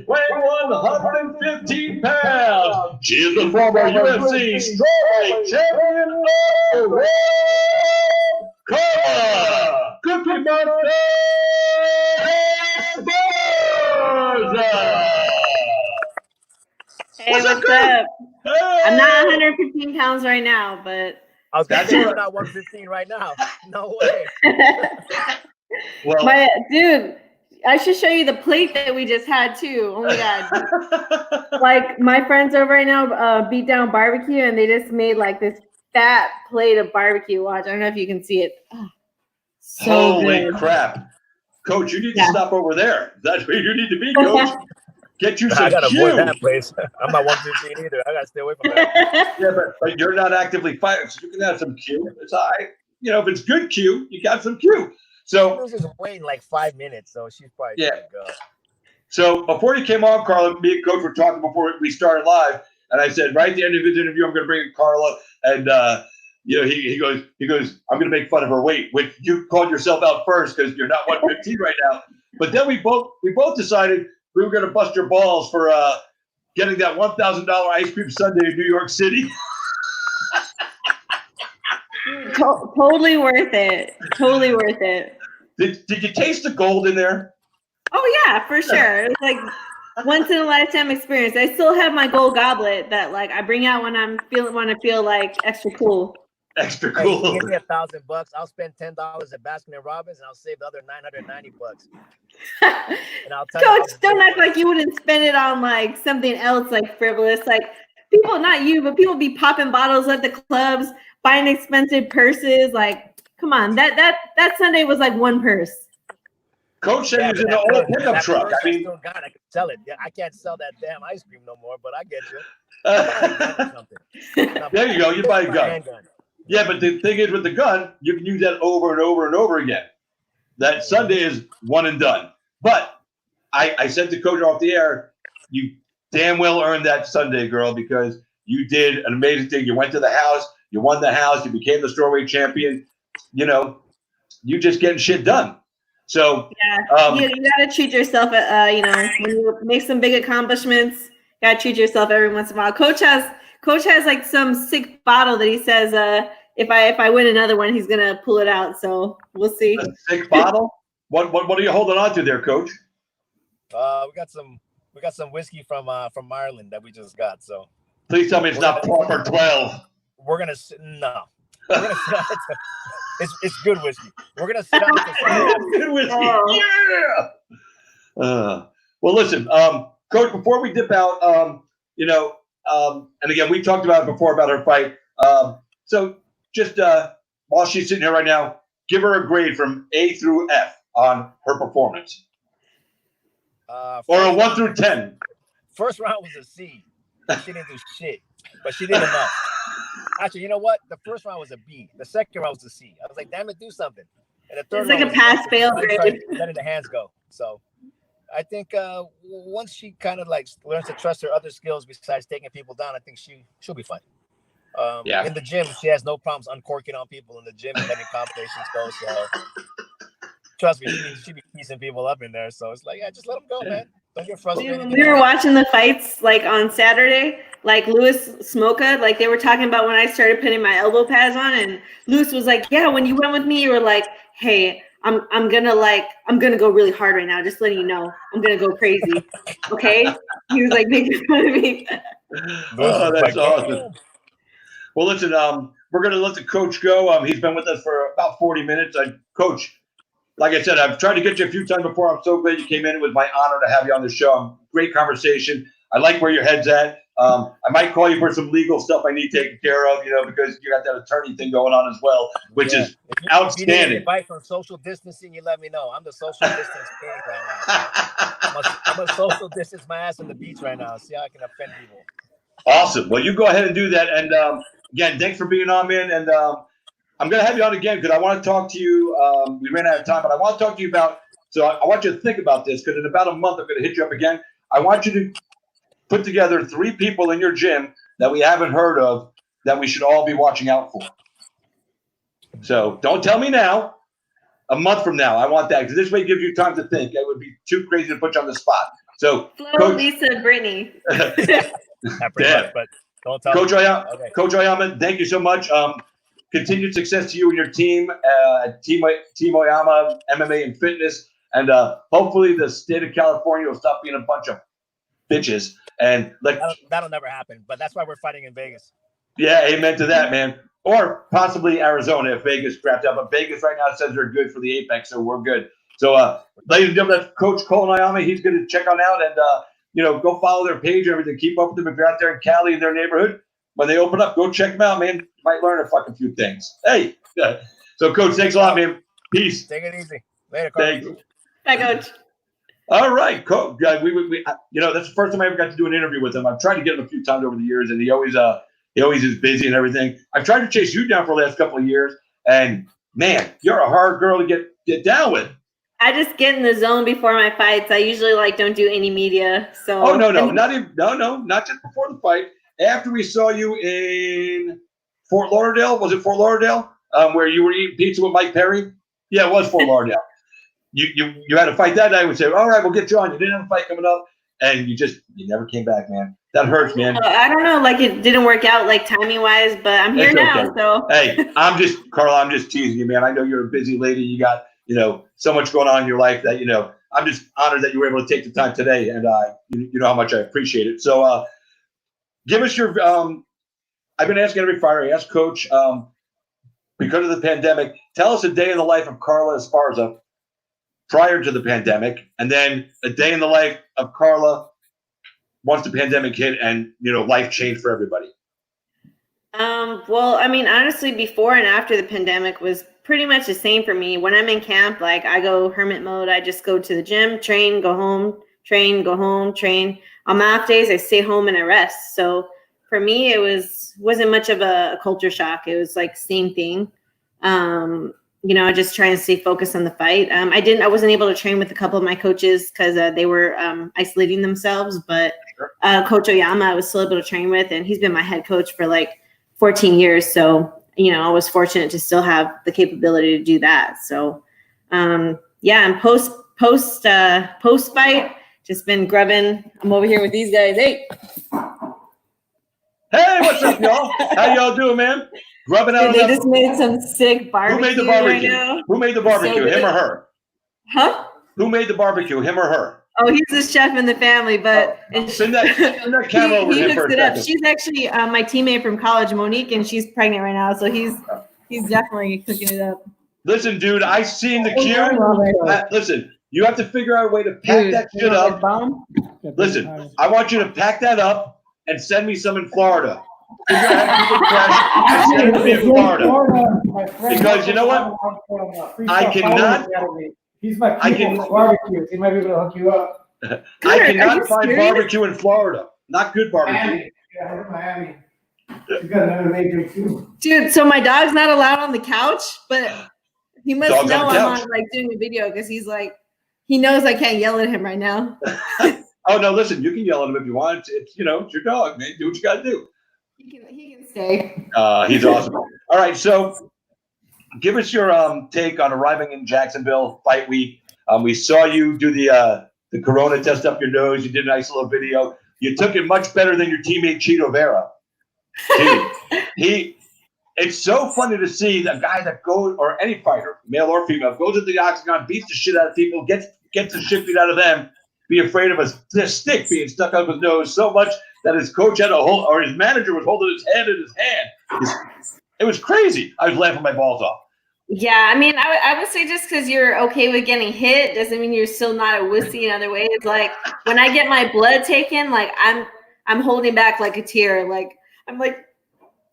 [SPEAKER 1] weighing 115 pounds. She is the former UFC Straw-weight champion of the world, Carla Esparza.
[SPEAKER 3] What's up? I'm not 115 pounds right now, but
[SPEAKER 2] I was gonna say you're not 115 right now. No way.
[SPEAKER 3] Well, dude, I should show you the plate that we just had too. Oh my god! Like my friends over right now, Beat Down Barbecue, and they just made like this fat plate of barbecue. Watch, I don't know if you can see it. Oh, so
[SPEAKER 1] holy
[SPEAKER 3] good.
[SPEAKER 1] crap, Coach! You need to stop over there. That's where you need to be, Coach. Get you some.
[SPEAKER 2] I gotta avoid that place. I'm not 115 either. I gotta stay away from that.
[SPEAKER 1] Yeah, but you're not actively fighting, so you can have some Q. It's all right. You know, if it's good Q, you got some Q. So
[SPEAKER 2] she loses weight in like 5 minutes, so she's probably
[SPEAKER 1] good to go. So before you came on, Carla, me and Coach were talking before we started live, and I said right at the end of this interview, I'm going to bring in Carla, and you know, he goes, I'm going to make fun of her weight, which you called yourself out first because you're not 115 right now. But then we both decided we were going to bust your balls for getting that $1,000 ice cream sundae in New York City.
[SPEAKER 3] Totally worth it. Totally worth it.
[SPEAKER 1] Did you taste the gold in there?
[SPEAKER 3] Oh yeah, for sure. It's like once in a lifetime experience. I still have my gold goblet that like I bring out when I feel like extra cool.
[SPEAKER 1] Extra cool.
[SPEAKER 2] Hey, give me $1,000. I'll spend $10 at Baskin and Robbins, and I'll save the other $990. And I'll tell
[SPEAKER 3] Coach, don't act like you wouldn't spend it on like something else like frivolous. Like people, not you, but people be popping bottles at the clubs, buying expensive purses. Like, come on, that Sunday was like one purse.
[SPEAKER 1] Coach said he was in the old pickup truck. I mean,
[SPEAKER 2] still got, I can sell it. Yeah, I can't sell that damn ice cream no more, but I get you.
[SPEAKER 1] There you go. You buy a gun. Yeah, but the thing is with the gun, you can use that over and over and over again. That Sunday is one and done. But I said to Coach off the air, you damn well earned that Sunday, girl, because you did an amazing thing. You went to the house, you won the house, you became the strawweight champion. You know, you just getting shit done. So
[SPEAKER 3] yeah, you gotta treat yourself. You know, when you make some big accomplishments, you gotta treat yourself every once in a while. Coach has like some sick bottle that he says, if I win another one, he's gonna pull it out. So we'll see.
[SPEAKER 1] A sick bottle? What are you holding on to there, Coach?
[SPEAKER 2] We got some whiskey from Ireland that we just got. So
[SPEAKER 1] please tell me it's not Parker 12.
[SPEAKER 2] We're gonna no. We're gonna it's good whiskey. We're gonna sit down to
[SPEAKER 1] good whiskey. Yeah. Well, listen, Coach. Before we dip out, you know, and again, we talked about it before about her fight. So just while she's sitting here right now, give her a grade from A through F on her performance, or a 1 through 10.
[SPEAKER 2] First round was a C. She didn't do shit, but she did enough. Actually, you know what? The first round was a B. The second round was a C. I was like, damn it, do something. And the third
[SPEAKER 3] it's like a pass-fail grade.
[SPEAKER 2] Letting the hands go. So I think once she kind of like learns to trust her other skills besides taking people down, I think she'll be fine. In the gym, she has no problems uncorking on people in the gym and letting conversations go. So trust me, she be piecing people up in there. So it's like, yeah, just let them go, man. Don't get frustrated.
[SPEAKER 3] We were watching the fights like on Saturday, like Louis Smoka, like they were talking about when I started putting my elbow pads on, and Louis was like, yeah, when you went with me, you were like, hey, I'm gonna go really hard right now, just letting you know. I'm gonna go crazy. Okay? He was like making fun of me.
[SPEAKER 1] Oh, that's awesome. Well, listen, we're gonna let the coach go. He's been with us for about 40 minutes. Coach, like I said, I've tried to get you a few times before. I'm so glad you came in. It was my honor to have you on the show. Great conversation. I like where your head's at. I might call you for some legal stuff I need taken care of, you know, because you got that attorney thing going on as well, which is outstanding. If you need advice
[SPEAKER 2] from social distancing, you let me know. I'm the social distance king right now. I'm a social distance my ass on the beach right now. See how I can offend people.
[SPEAKER 1] Awesome. Well, you go ahead and do that. And again, thanks for being on, man. And I'm going to have you on again because I want to talk to you. We ran out of time, but I want to talk to you about. So I want you to think about this because in about a month, I'm going to hit you up again. I want you to put together 3 people in your gym that we haven't heard of that we should all be watching out for. So don't tell me now. A month from now, I want that because this way gives you time to think. It would be too crazy to put you on the spot. So,
[SPEAKER 3] Coach, Lisa, Brittany.
[SPEAKER 2] Much, but don't tell
[SPEAKER 1] Coach Oyama,
[SPEAKER 2] okay.
[SPEAKER 1] Coach Oyama, thank you so much. Continued success to you and your team, Team Oyama, MMA and fitness. And hopefully the state of California will stop being a bunch of bitches. And like
[SPEAKER 2] that'll never happen. But that's why we're fighting in Vegas.
[SPEAKER 1] Yeah, amen to that, man. Or possibly Arizona if Vegas crapped out. But Vegas right now says they're good for the Apex, so we're good. So, ladies and gentlemen, that's Coach Colin Oyama. He's going to check on out and, go follow their page and everything. Keep up with them if you're out there in Cali in their neighborhood. When they open up, go check them out, man. You might learn a fucking few things. Hey. So, Coach, thanks a lot, man. Peace.
[SPEAKER 2] Take it easy. Later, Coach.
[SPEAKER 1] Thanks.
[SPEAKER 3] Bye, Coach.
[SPEAKER 1] All right, Coach. That's the first time I ever got to do an interview with him. I've tried to get him a few times over the years, and he always is busy and everything. I've tried to chase you down for the last couple of years, and man, you're a hard girl to get down with.
[SPEAKER 3] I just get in the zone before my fights. I usually don't do any media. So
[SPEAKER 1] not just before the fight. After we saw you in Fort Lauderdale, was it Fort Lauderdale, where you were eating pizza with Mike Perry? Yeah, it was Fort Lauderdale. You had a fight that night. We said, all right, we'll get you on. You didn't have a fight coming up, and you never came back, man. That hurts, man.
[SPEAKER 3] I don't know, it didn't work out timing wise, but I'm here now. Okay. So
[SPEAKER 1] hey, Carla, I'm just teasing you, man. I know you're a busy lady. You got so much going on in your life that I'm just honored that you were able to take the time today, and you know how much I appreciate it. So give us your. I've been asking every fighter. I asked Coach because of the pandemic. Tell us a day in the life of Carla Esparza prior to the pandemic, and then a day in the life of Carla once the pandemic hit and life changed for everybody.
[SPEAKER 3] Well, I mean, honestly, before and after the pandemic was pretty much the same for me. When I'm in camp, I go hermit mode. I just go to the gym, train, go home, train, go home, train. On my off days, I stay home and I rest. So for me, it wasn't much of a culture shock. It was same thing. Just trying to stay focused on the fight. I wasn't able to train with a couple of my coaches because they were isolating themselves, but Coach Oyama I was still able to train with, and he's been my head coach for 14 years. So, I was fortunate to still have the capability to do that. So, and post fight, just been grubbing. I'm over here with these guys. Hey,
[SPEAKER 1] what's up, y'all? How y'all doing, man? Grubbing out.
[SPEAKER 3] They just made some sick barbecue.
[SPEAKER 1] Who made the barbecue?
[SPEAKER 3] Right
[SPEAKER 1] Who made the barbecue? Him or her?
[SPEAKER 3] Huh?
[SPEAKER 1] Who made the barbecue? Him or her?
[SPEAKER 3] Oh, he's the chef in the family, but
[SPEAKER 1] send that camera over to him for a second.
[SPEAKER 3] She's actually my teammate from college, Monique, and she's pregnant right now, so he's definitely cooking it up.
[SPEAKER 1] Listen, dude, I seen the cue. Listen, you have to figure out a way to pack that shit up. Listen, I want you to pack that up and send me some in Florida. Figure out how to keep it fresh and send it to me in Florida. Because you know what? I cannot.
[SPEAKER 4] He's my people for barbecue. He might be able to hook you up.
[SPEAKER 1] I cannot find barbecue in Florida. Not good barbecue.
[SPEAKER 4] Miami. Yeah, in Miami. You got another major too.
[SPEAKER 3] Dude, so my dog's not allowed on the couch, but he must
[SPEAKER 1] Dog's
[SPEAKER 3] know
[SPEAKER 1] on
[SPEAKER 3] I'm doing a video because he's he knows I can't yell at him right now.
[SPEAKER 1] Oh no, listen, you can yell at him if you want. It's it's your dog, man. Do what you gotta do.
[SPEAKER 3] He can stay.
[SPEAKER 1] He's awesome. All right, so give us your take on arriving in Jacksonville fight week. We saw you do the corona test up your nose. You did a nice little video. You took it much better than your teammate Chito Vera. It's so funny to see the guy that goes, or any fighter, male or female, goes into the octagon, beats the shit out of people, gets the shit beat out of them, be afraid of a stick being stuck up his nose so much that his coach had or his manager was holding his head in his hand. It was crazy. I was laughing my balls off.
[SPEAKER 3] Yeah, I mean, I would say just because you're okay with getting hit doesn't mean you're still not a wussy in other ways. When I get my blood taken, I'm holding back like a tear. I'm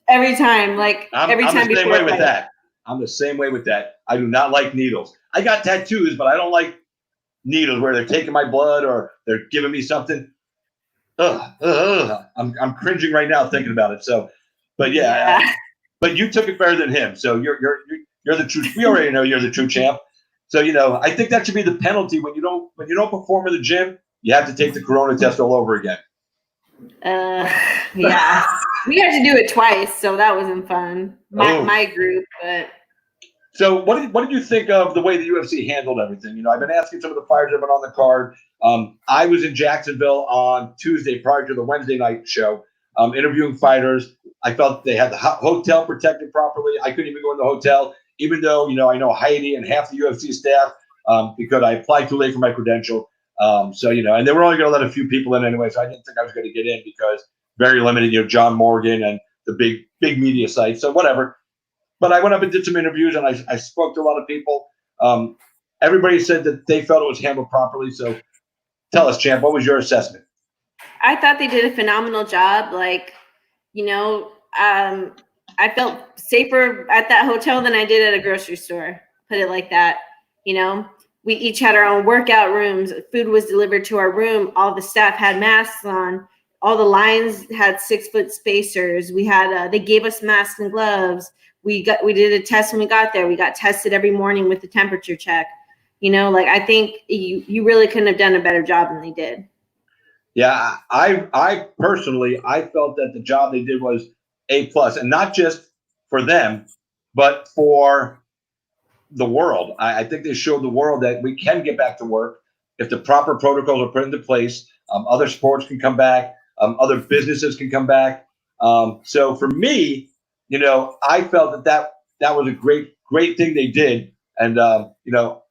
[SPEAKER 3] every time, every time.
[SPEAKER 1] I'm the same way with that. I'm the same way with that. I do not like needles. I got tattoos, but I don't like needles where they're taking my blood or they're giving me something. I'm cringing right now thinking about it. So, but yeah. But you took it better than him. So you're the true. We already know you're the true champ. So I think that should be the penalty when you don't perform in the gym. You have to take the corona test all over again.
[SPEAKER 3] Yeah, we had to do it twice, so that wasn't fun. My group, but.
[SPEAKER 1] So what did you think of the way the UFC handled everything? I've been asking some of the fighters that have been on the card. I was in Jacksonville on Tuesday prior to the Wednesday night show, interviewing fighters. I felt they had the hotel protected properly. I couldn't even go in the hotel, even though I know Heidi and half the UFC staff because I applied too late for my credential. So, and they were only going to let a few people in anyway. So I didn't think I was going to get in because very limited, John Morgan and the big media sites. So whatever. But I went up and did some interviews, and I spoke to a lot of people. Everybody said that they felt it was handled properly. So tell us, Champ, what was your assessment?
[SPEAKER 3] I thought they did a phenomenal job. Like, I felt safer at that hotel than I did at a grocery store, put it like that. We each had our own workout rooms. Food was delivered to our room. All the staff had masks on. All the lines had 6-foot spacers. We had, they gave us masks and gloves. We did a test when we got there. We got tested every morning with the temperature check. I think you really couldn't have done a better job than they did.
[SPEAKER 1] Yeah, I personally, I felt that the job they did was A+, and not just for them, but for the world. I think they showed the world that we can get back to work if the proper protocols are put into place. Other sports can come back. Other businesses can come back. So for me, I felt that was a great thing they did. And,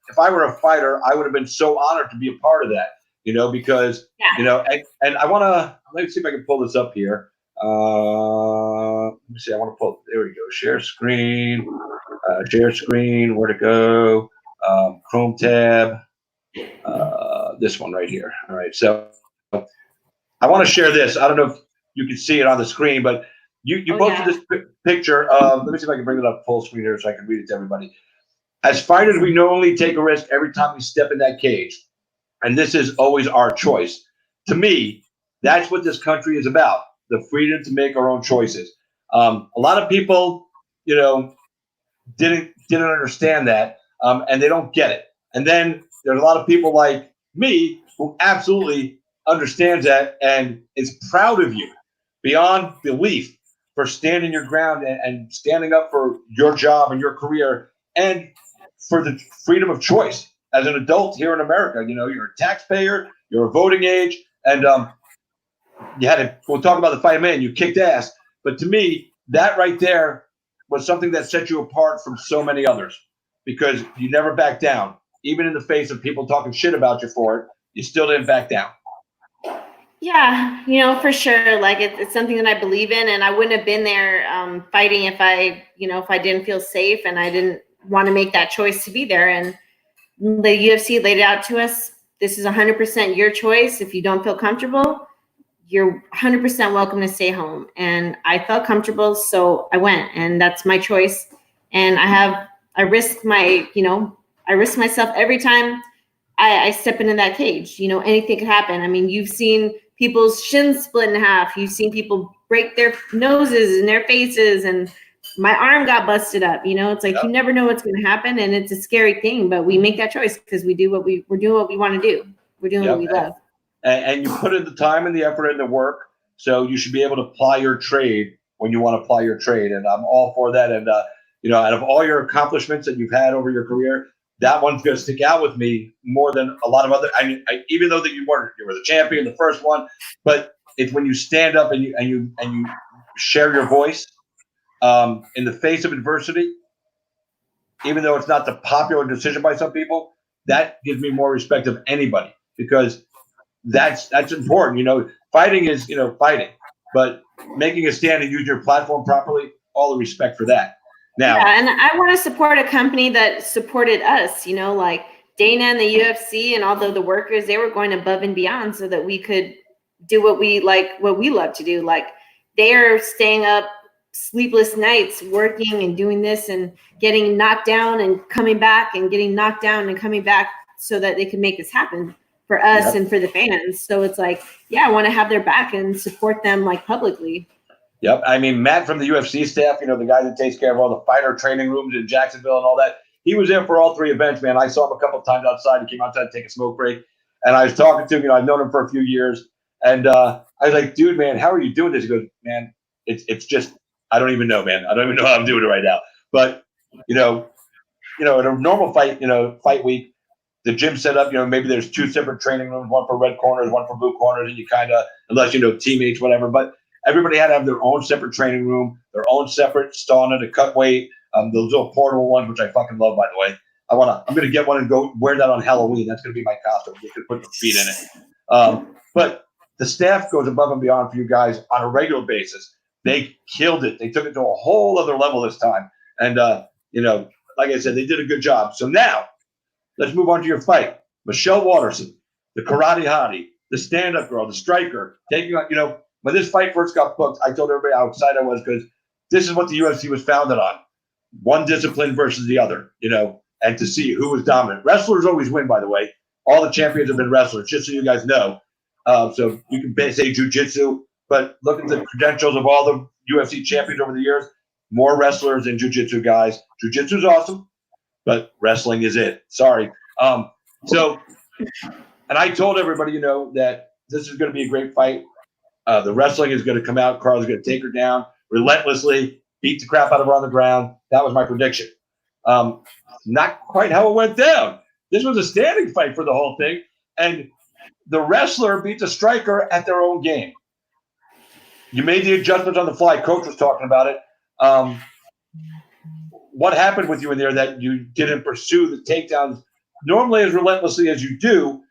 [SPEAKER 1] if I were a fighter, I would have been so honored to be a part of that, because, and I want to, let me see if I can pull this up here. Let me see. I want to pull, there we go. Share screen, where to go? Chrome tab, this one right here. All right. So I want to share this. I don't know if you can see it on the screen, but you posted this picture of, let me see if I can bring it up full screen here so I can read it to everybody. As fighters, we normally take a risk every time we step in that cage. And this is always our choice. To me, that's what this country is about, the freedom to make our own choices. A lot of people, didn't understand that, and they don't get it. And then there's a lot of people like me who absolutely understands that and is proud of you beyond belief for standing your ground and standing up for your job and your career and for the freedom of choice as an adult here in America. You're a taxpayer, you're a voting age, and we'll talk about the fight man, you kicked ass. But to me, that right there was something that set you apart from so many others because you never backed down. Even in the face of people talking shit about you for it, you still didn't back down.
[SPEAKER 3] Yeah, for sure. Like it's something that I believe in, and I wouldn't have been there fighting if I didn't feel safe and I didn't want to make that choice to be there. And the UFC laid it out to us. This is 100% your choice. If you don't feel comfortable, you're 100% welcome to stay home. And I felt comfortable, so I went, and that's my choice. And I risk myself every time I step into that cage. Anything could happen. I mean, you've seen people's shins split in half. You've seen people break their noses and their faces, and my arm got busted up. It's like, you never know what's going to happen, and it's a scary thing, but we make that choice because we're doing what we want to do. We're doing what we love. And
[SPEAKER 1] you put in the time and the effort and the work, so you should be able to apply your trade when you want to apply your trade. And I'm all for that. And, out of all your accomplishments that you've had over your career, that one's going to stick out with me more than a lot of other. Even though that you were the champion, the first one, but it's when you stand up and you share your voice in the face of adversity, even though it's not the popular decision by some people, that gives me more respect of anybody because that's important. Fighting is fighting, but making a stand and use your platform properly, all the respect for that. Now,
[SPEAKER 3] and I want to support a company that supported us, like Dana and the UFC and all the workers, they were going above and beyond so that we could do what we love to do. Like they are staying up sleepless nights working and doing this and getting knocked down and coming back and getting knocked down and coming back so that they can make this happen for us and for the fans. So it's like, I want to have their back and support them like publicly.
[SPEAKER 1] Yep. I mean, Matt from the UFC staff, the guy that takes care of all the fighter training rooms in Jacksonville and all that, he was there for all three events, man. I saw him a couple of times outside. He came outside to take a smoke break. And I was talking to him, I've known him for a few years. And I was like, dude, man, how are you doing this? He goes, man, it's just, I don't even know, man. I don't even know how I'm doing it right now. But, in a normal fight week, the gym set up, maybe there's two separate training rooms, one for red corners, one for blue corners, and you kind of, unless teammates, whatever. But everybody had to have their own separate training room, their own separate sauna to cut weight, those little portable ones, which I fucking love, by the way. I'm going to get one and go wear that on Halloween. That's going to be my costume. You can put the feet in it. But the staff goes above and beyond for you guys on a regular basis. They killed it. They took it to a whole other level this time. And, like I said, they did a good job. So now let's move on to your fight. Michelle Waterson, the karate hottie, the stand-up girl, the striker, taking on, when this fight first got booked, I told everybody how excited I was because this is what the UFC was founded on. One discipline versus the other, and to see who was dominant. Wrestlers always win, by the way. All the champions have been wrestlers, just so you guys know. So you can say jiu-jitsu, but look at the credentials of all the UFC champions over the years. More wrestlers than jiu-jitsu guys. Jiu-jitsu is awesome, but wrestling is it. Sorry. And I told everybody, that this is going to be a great fight. The wrestling is going to come out. Carla's going to take her down relentlessly, beat the crap out of her on the ground. That was my prediction. Not quite how it went down. This was a standing fight for the whole thing, and the wrestler beat the striker at their own game. You made the adjustments on the fly. Coach was talking about it. What happened with you in there that you didn't pursue the takedowns normally as relentlessly as you do?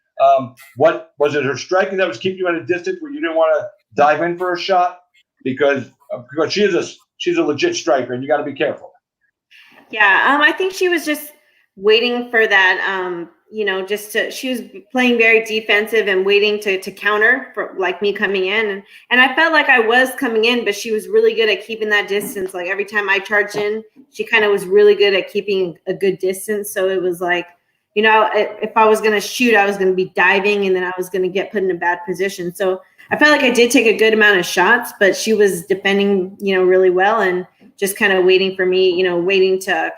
[SPEAKER 1] What was it? Her striking that was keeping you at a distance where you didn't want to dive in for a shot because she's a legit striker and you got to be careful.
[SPEAKER 3] Yeah, I think she was just waiting for that. She was playing very defensive and waiting to counter for like me coming in. And I felt like I was coming in, but she was really good at keeping that distance. Like every time I charged in, she kind of was really good at keeping a good distance. So it was like, if I was going to shoot, I was going to be diving and then I was going to get put in a bad position. So I felt like I did take a good amount of shots, but she was defending, really well and just kind of waiting for me, waiting to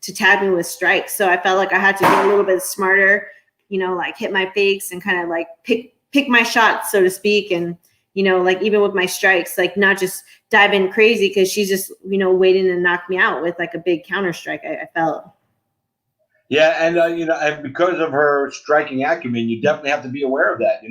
[SPEAKER 3] tag me with strikes. So I felt like I had to be a little bit smarter, like hit my fakes and kind of like pick my shots, so to speak. And, like even with my strikes, like not just dive in crazy because she's just, waiting to knock me out with like a big counter strike, I felt.
[SPEAKER 1] Yeah. And, and because of her striking acumen, you definitely have to be aware of that,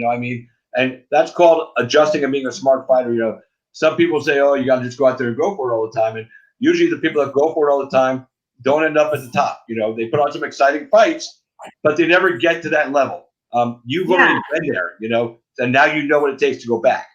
[SPEAKER 1] and that's called adjusting and being a smart fighter. Some people say, oh, you got to just go out there and go for it all the time. And usually the people that go for it all the time don't end up at the top. They put on some exciting fights, but they never get to that level. You've already been there, and now you know what it takes to go back.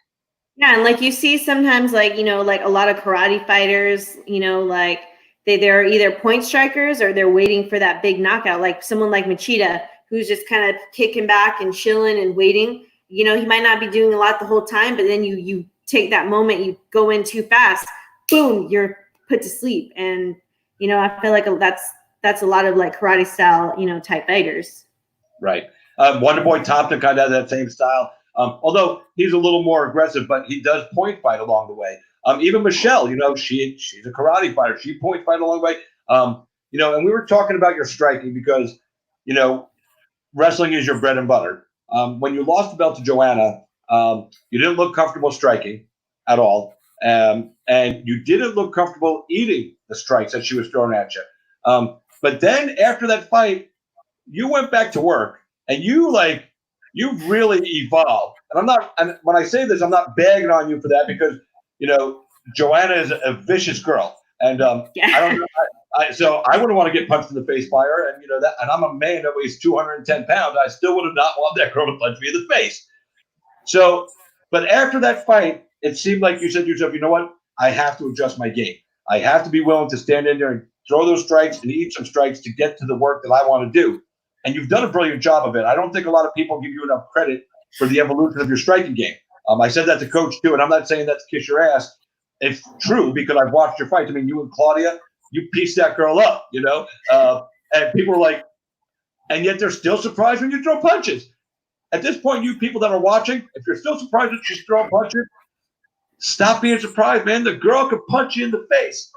[SPEAKER 3] Yeah, and like you see sometimes like, like a lot of karate fighters, like they're either point strikers or they're waiting for that big knockout, like someone like Machida, who's just kind of kicking back and chilling and waiting. He might not be doing a lot the whole time, but then you take that moment, you go in too fast, boom, you're put to sleep. And I feel like that's a lot of like karate style, type fighters.
[SPEAKER 1] Right. Wonderboy Thompson kind of has that same style. Although he's a little more aggressive, but he does point fight along the way. Even Michelle, she's a karate fighter. She point fight along the way. And we were talking about your striking because, wrestling is your bread and butter. When you lost the belt to Joanna, you didn't look comfortable striking at all. And you didn't look comfortable eating the strikes that she was throwing at you. But then after that fight, you went back to work and you've really evolved. And when I say this, I'm not bagging on you for that because, Joanna is a vicious girl. And I don't know. So I wouldn't want to get punched in the face by her. And, and I'm a man that weighs 210 pounds. I still would have not wanted that girl to punch me in the face. So, but after that fight, it seemed like you said to yourself, you know what? I have to adjust my game. I have to be willing to stand in there and throw those strikes and eat some strikes to get to the work that I want to do. And you've done a brilliant job of it. I don't think a lot of people give you enough credit for the evolution of your striking game. I said that to Coach too, and I'm not saying that to kiss your ass. It's true because I've watched your fights. I mean, you and Claudia, you pieced that girl up, and people are like, and yet they're still surprised when you throw punches. At this point, you people that are watching, if you're still surprised that she's throwing punches, stop being surprised, man. The girl can punch you in the face.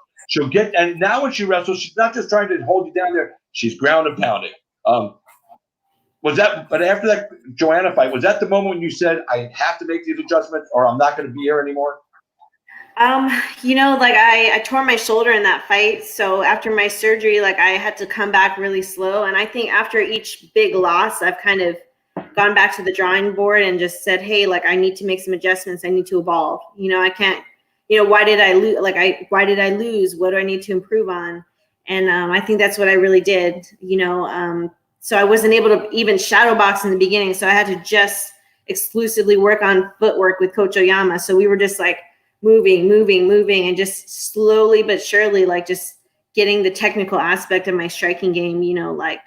[SPEAKER 1] And now when she wrestles, she's not just trying to hold you down there. She's ground and pounding. But after that Joanna fight, was that the moment when you said, I have to make these adjustments or I'm not going to be here anymore?
[SPEAKER 3] I tore my shoulder in that fight. So after my surgery, I had to come back really slow. And I think after each big loss, I've kind of gone back to the drawing board and just said, hey, I need to make some adjustments. I need to evolve. I can't, why did I lose? Why did I lose? What do I need to improve on? And I think that's what I really did, so I wasn't able to even shadow box in the beginning. So I had to just exclusively work on footwork with Coach Oyama. So we were just like moving, and just slowly but surely, like just getting the technical aspect of my striking game, like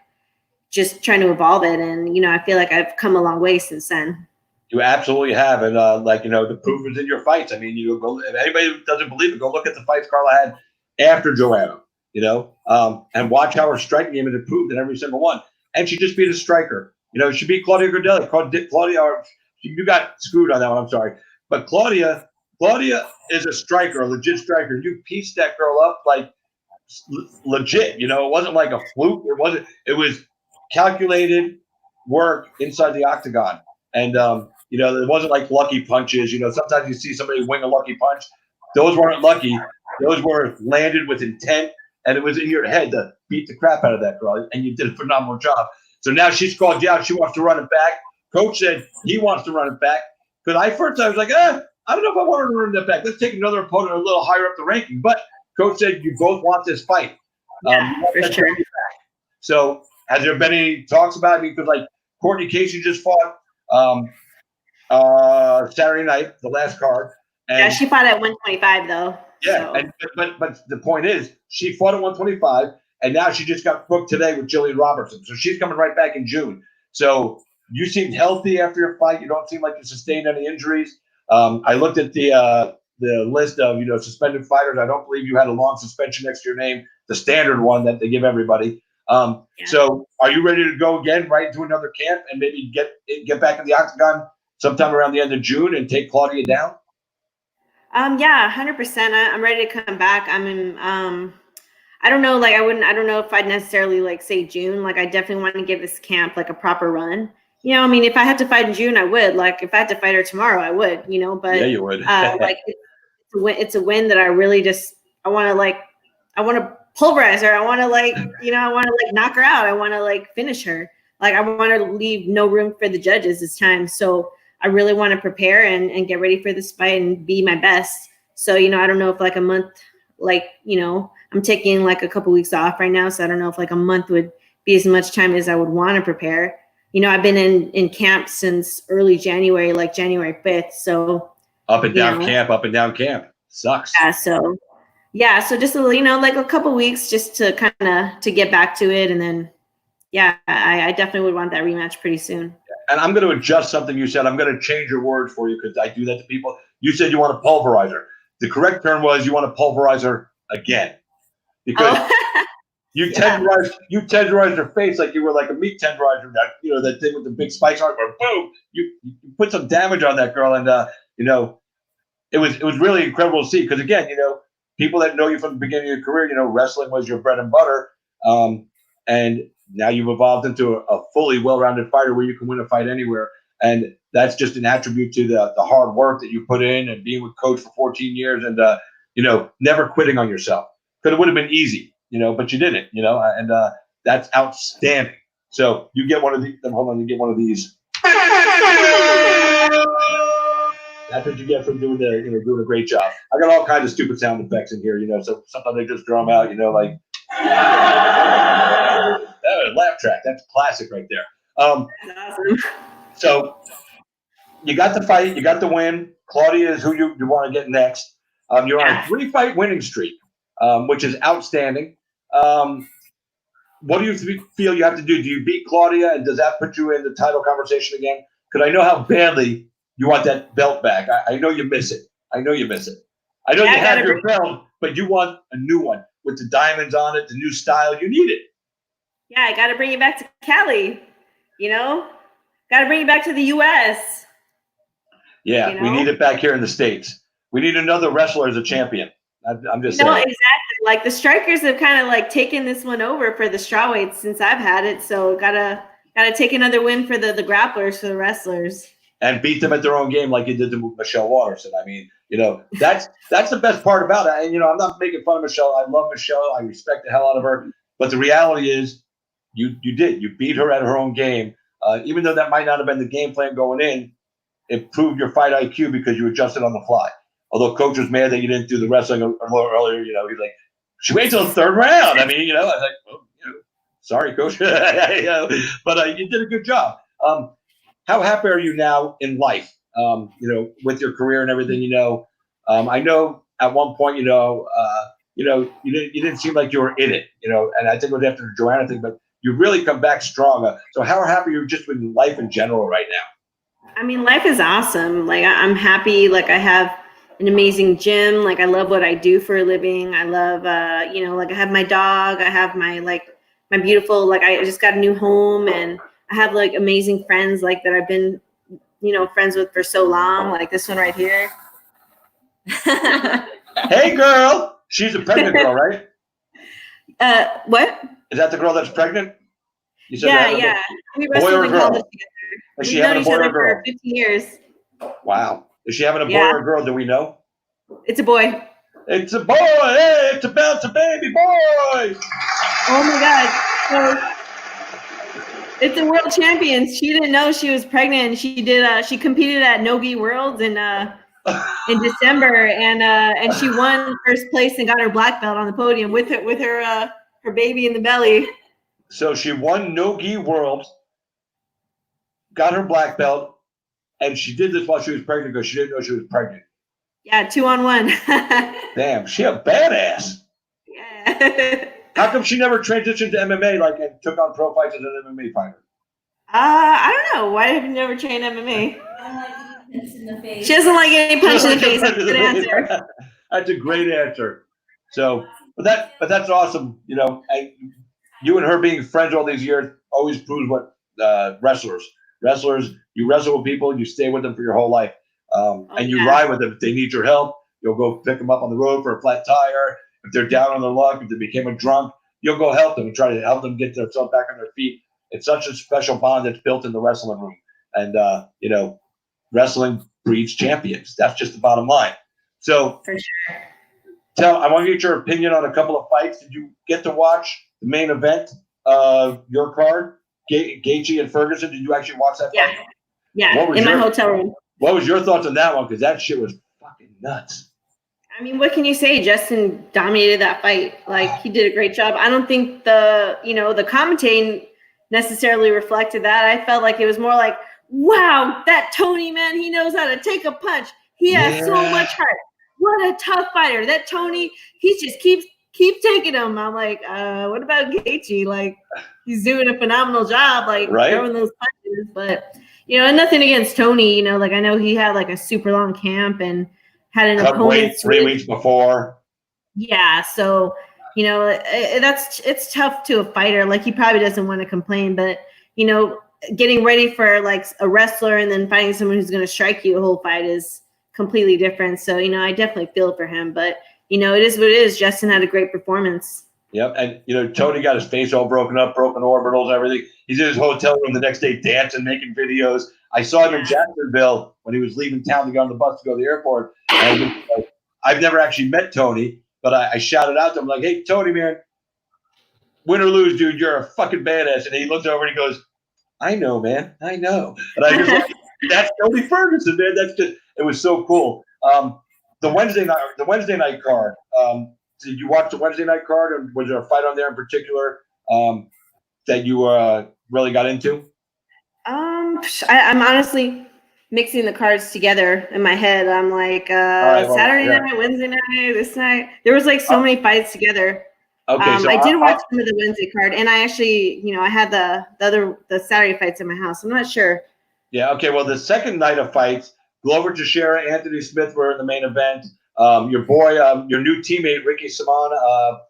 [SPEAKER 3] just trying to evolve it. And, I feel like I've come a long way since then.
[SPEAKER 1] You absolutely have. And the proof is in your fights. I mean, if anybody who doesn't believe it, go look at the fights Carla had after Joanna, and watch how her striking game has improved in every single one. And she just beat a striker. She beat Claudia Gradelli. You got screwed on that one. I'm sorry. But Claudia is a striker, a legit striker. You pieced that girl up like legit. It wasn't like a fluke. It was calculated work inside the octagon. And, it wasn't like lucky punches. Sometimes you see somebody wing a lucky punch. Those weren't lucky. Those were landed with intent, and it was in your head to beat the crap out of that girl, and you did a phenomenal job. So now she's called you out. She wants to run it back. Coach said he wants to run it back. Because I was like, I don't know if I want her to run that back. Let's take another opponent a little higher up the ranking. But Coach said you both want this fight.
[SPEAKER 3] Yeah, for sure.
[SPEAKER 1] So has there been any talks about it? Because like Courtney Casey just fought Saturday night, the last card. And,
[SPEAKER 3] yeah, she fought at 125 though.
[SPEAKER 1] Yeah,
[SPEAKER 3] so.
[SPEAKER 1] but the point is, she fought at 125, and now she just got booked today with Jillian Robertson. So she's coming right back in June. So you seemed healthy after your fight. You don't seem like you sustained any injuries. I looked at the list of suspended fighters. I don't believe you had a long suspension next to your name, the standard one that they give everybody. So are you ready to go again right into another camp and maybe get back in the octagon sometime around the end of June and take Claudia down?
[SPEAKER 3] Yeah, 100%. I'm ready to come back. I mean, I don't know, like I don't know if I'd necessarily like say June. Like I definitely want to give this camp like a proper run. I mean, if I had to fight in June, I would. Like if I had to fight her tomorrow, I would, but
[SPEAKER 1] yeah, you would.
[SPEAKER 3] like it's a win that I really I want to pulverize her. I want to knock her out. I want to finish her. Like I want to leave no room for the judges this time. So I really want to prepare and get ready for this fight and be my best. So, I don't know if like a month, I'm taking like a couple weeks off right now. So I don't know if like a month would be as much time as I would want to prepare. I've been in camp since early January, like January 5th. So
[SPEAKER 1] up and down camp. Sucks.
[SPEAKER 3] Yeah. So just, like a couple weeks just to kind of to get back to it. And then, I definitely would want that rematch pretty soon.
[SPEAKER 1] And I'm going to adjust something you said. I'm going to change your word for you because I do that to people. You said you want to pulverize her. The correct term was you want to pulverize her again. Because you tenderized her face like you were like a meat tenderizer. That thing with the big spikes on it. Where boom! You put some damage on that girl, and it was really incredible to see. Because again, people that know you from the beginning of your career, wrestling was your bread and butter, and now you've evolved into a fully well-rounded fighter where you can win a fight anywhere. And that's just an attribute to the hard work that you put in and being with Coach for 14 years and, never quitting on yourself. Because it would have been easy, but you didn't, and that's outstanding. So you get one of these. Hold on, you get one of these. That's what you get from doing a great job. I got all kinds of stupid sound effects in here, so sometimes they just drum out, like laugh track. That's classic right there. So you got the fight, you got the win. Claudia is who you want to get next. You're on a 3-fight winning streak, which is outstanding. What do you feel you have to do? Do you beat Claudia, and does that put you in the title conversation again? Because I know how badly you want that belt back. I know you miss it. I know you have your belt, but you want a new one with the diamonds on it, the new style. You need it.
[SPEAKER 3] Yeah, I got to bring it back to Cali, got to bring it back to the U.S.
[SPEAKER 1] Yeah, we need it back here in the States. We need another wrestler as a champion. I'm just saying.
[SPEAKER 3] No, exactly. Like the strikers have kind of taken this one over for the strawweights since I've had it. So gotta take another win for the grapplers, for the wrestlers.
[SPEAKER 1] And beat them at their own game like you did to Michelle Watterson. I mean, that's the best part about it. And, I'm not making fun of Michelle. I love Michelle. I respect the hell out of her. But the reality is you beat her at her own game. Even though that might not have been the game plan going in, it proved your fight IQ because you adjusted on the fly. Although Coach was mad that you didn't do the wrestling a little earlier, he's like, She waited till the third round. I mean, I was like, well, sorry, coach. But you did a good job. How happy are you now in life? With your career and everything. I know at one point, you didn't seem like you were in it. And I think it was after the Joanna thing, but you really come back strong. So how happy are you just with life in general right now?
[SPEAKER 3] I mean, life is awesome. Like I'm happy. Like I have an amazing gym. Like I love what I do for a living. I love, like I have my dog. I have my beautiful, like I just got a new home, and I have like amazing friends like that I've been, friends with for so long. Like this one right here.
[SPEAKER 1] Hey, girl. She's a pregnant girl, right?
[SPEAKER 3] What?
[SPEAKER 1] Is that the girl that's pregnant? You said
[SPEAKER 3] Yeah. We wrestled in college together.
[SPEAKER 1] Is she
[SPEAKER 3] We've
[SPEAKER 1] having
[SPEAKER 3] known
[SPEAKER 1] a boy
[SPEAKER 3] each
[SPEAKER 1] or a
[SPEAKER 3] other
[SPEAKER 1] girl?
[SPEAKER 3] for 15 years.
[SPEAKER 1] Wow. Is she having a boy
[SPEAKER 3] Yeah.
[SPEAKER 1] or a girl? Do we know?
[SPEAKER 3] It's a boy.
[SPEAKER 1] It's a boy. Hey, it's about a baby boy.
[SPEAKER 3] Oh my God. So it's a world champion. She didn't know she was pregnant. She did. She competed at Nogi Worlds in December, and she won first place and got her black belt on the podium with her baby in the belly.
[SPEAKER 1] So she won Nogi World, got her black belt, and she did this while she was pregnant because she didn't know she was pregnant.
[SPEAKER 3] Yeah, 2-on-1.
[SPEAKER 1] Damn, she a badass.
[SPEAKER 3] Yeah.
[SPEAKER 1] How come she never transitioned to MMA and took on pro fights as an MMA fighter?
[SPEAKER 3] I don't know. Why have you never trained MMA? She doesn't like getting punched in the face. That's a good answer.
[SPEAKER 1] That's a great answer. So, but that's awesome. And you and her being friends all these years always proves what wrestlers, you wrestle with people, you stay with them for your whole life, and you ride with them. If they need your help, you'll go pick them up on the road for a flat tire. If they're down on their luck, if they became a drunk, you'll go help them and try to help them get themselves back on their feet. It's such a special bond that's built in the wrestling room, and wrestling breeds champions. That's just the bottom line. So,
[SPEAKER 3] for sure.
[SPEAKER 1] I want to get your opinion on a couple of fights. Did you get to watch the main event of your card, Gaethje and Ferguson? Did you actually watch that fight?
[SPEAKER 3] Yeah, in my hotel room.
[SPEAKER 1] What was your thoughts on that one? Because that shit was fucking nuts.
[SPEAKER 3] I mean, what can you say? Justin dominated that fight. Like, he did a great job. I don't think the commentating necessarily reflected that. I felt like it was more like, wow, that Tony, man, he knows how to take a punch. He has so much heart. What a tough fighter. That Tony, he just keeps taking him. I'm like, what about Gaethje? Like, he's doing a phenomenal job, throwing those punches. But, and nothing against Tony, I know he had a super long camp and had an opponent
[SPEAKER 1] 3 weeks before.
[SPEAKER 3] Yeah, so it's tough to a fighter. Like, he probably doesn't want to complain, but getting ready for a wrestler and then finding someone who's going to strike you a whole fight is completely different. So I definitely feel for him, but it is what it is. Justin had a great performance.
[SPEAKER 1] Yep, and Tony got his face all broken up, broken orbitals, everything. He's in his hotel room the next day dancing, making videos. I saw him in Jacksonville when he was leaving town to get on the bus to go to the airport. And I've never actually met Tony, but I shouted out to him like, "Hey, Tony, man, win or lose, dude, you're a fucking badass." And he looked over and he goes, "I know, man, I know." And I just like, that's Tony Ferguson, man. That's just, it was so cool. The Wednesday night card. Did you watch the Wednesday night card, or was there a fight on there in particular that you really got into?
[SPEAKER 3] I'm honestly mixing the cards together in my head. I'm like, Saturday night, Wednesday night, this night. There was so many fights together.
[SPEAKER 1] Okay, so
[SPEAKER 3] I did watch some of the Wednesday card, and I actually, I had the Saturday fights in my house. I'm not sure. Yeah.
[SPEAKER 1] Okay. Well, the second night of fights, Glover Teixeira, Anthony Smith were in the main event. Your boy, your new teammate Ricky Simon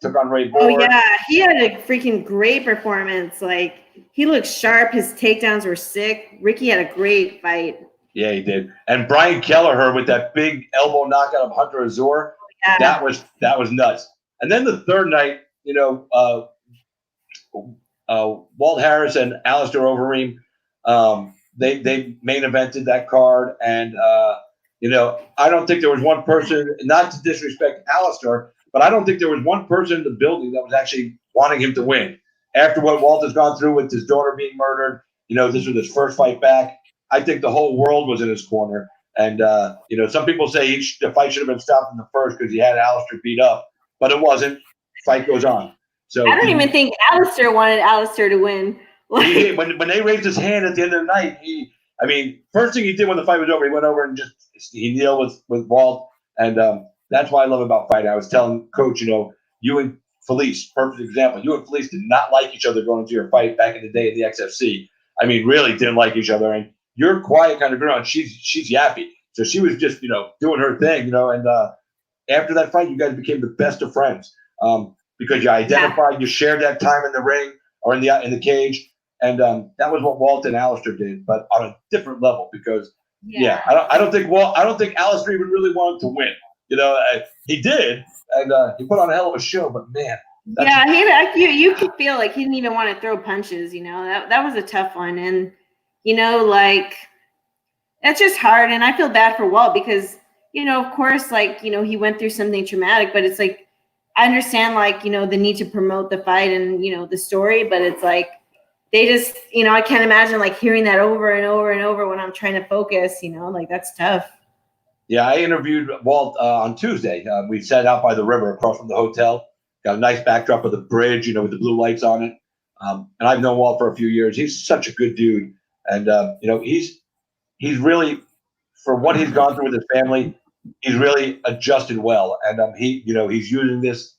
[SPEAKER 1] took on Ray Borg.
[SPEAKER 3] Oh yeah, he had a freaking great performance. Like, he looked sharp. His takedowns were sick. Ricky had a great fight.
[SPEAKER 1] Yeah, he did. And Brian Kelleher with that big elbow knockout of Hunter Azure. Yeah. That was nuts. And then the third night, Walt Harris and Alistair Overeem, they main evented that card, and I don't think there was one person, not to disrespect Alistair, but I don't think there was one person in the building that was actually wanting him to win. After what Walt has gone through with his daughter being murdered, this was his first fight back. I think the whole world was in his corner. And, some people say the fight should have been stopped in the first because he had Alistair beat up, but it wasn't. fight goes on. So
[SPEAKER 3] I don't even think Alistair wanted Alistair to win.
[SPEAKER 1] He did. When they raised his hand at the end of the night, first thing he did when the fight was over, he went over and he kneeled with Walt, and that's what I love about fighting. I was telling Coach, you and Felice, perfect example. You and Felice did not like each other going into your fight back in the day at the XFC. I mean, really didn't like each other. And you're a quiet kind of girl, and she's yappy. So she was just, doing her thing, and after that fight, you guys became the best of friends because you identified, you shared that time in the ring or in the cage. And that was what Walt and Alistair did, but on a different level because, I don't think Alistair even really wanted to win. He did, and he put on a hell of a show, but man.
[SPEAKER 3] You could feel like he didn't even want to throw punches, that was a tough one. And, that's just hard. And I feel bad for Walt because, of course, he went through something traumatic, but it's like, I understand, the need to promote the fight and, the story, but it's like, they just, I can't imagine hearing that over and over and over when I'm trying to focus, that's tough.
[SPEAKER 1] Yeah, I interviewed Walt on Tuesday. We sat out by the river across from the hotel. Got a nice backdrop of the bridge, with the blue lights on it. And I've known Walt for a few years. He's such a good dude. And, he's really, for what he's gone through with his family, he's really adjusted well. And he's using this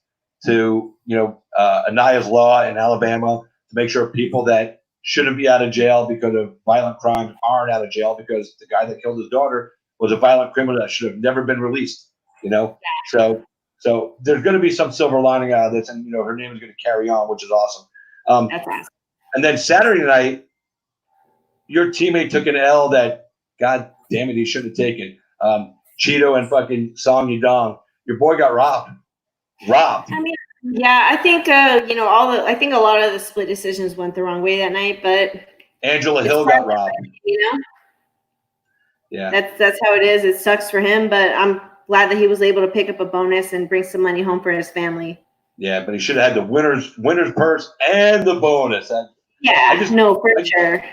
[SPEAKER 1] to, Ania's law in Alabama to make sure people that shouldn't be out of jail because of violent crimes aren't out of jail because the guy that killed his daughter was a violent criminal that should have never been released, So there's going to be some silver lining out of this, and, her name is going to carry on, which is awesome.
[SPEAKER 3] That's awesome.
[SPEAKER 1] And then Saturday night, your teammate took an L that, God damn it, he should have taken. Cheeto and fucking Song Yudong. Your boy got robbed.
[SPEAKER 3] I mean, yeah, I think I think a lot of the split decisions went the wrong way that night, but
[SPEAKER 1] Angela Hill got robbed.
[SPEAKER 3] Yeah, that's how it is. It sucks for him, but I'm glad that he was able to pick up a bonus and bring some money home for his family.
[SPEAKER 1] Yeah, but he should have had the winner's purse and the bonus.
[SPEAKER 3] For sure.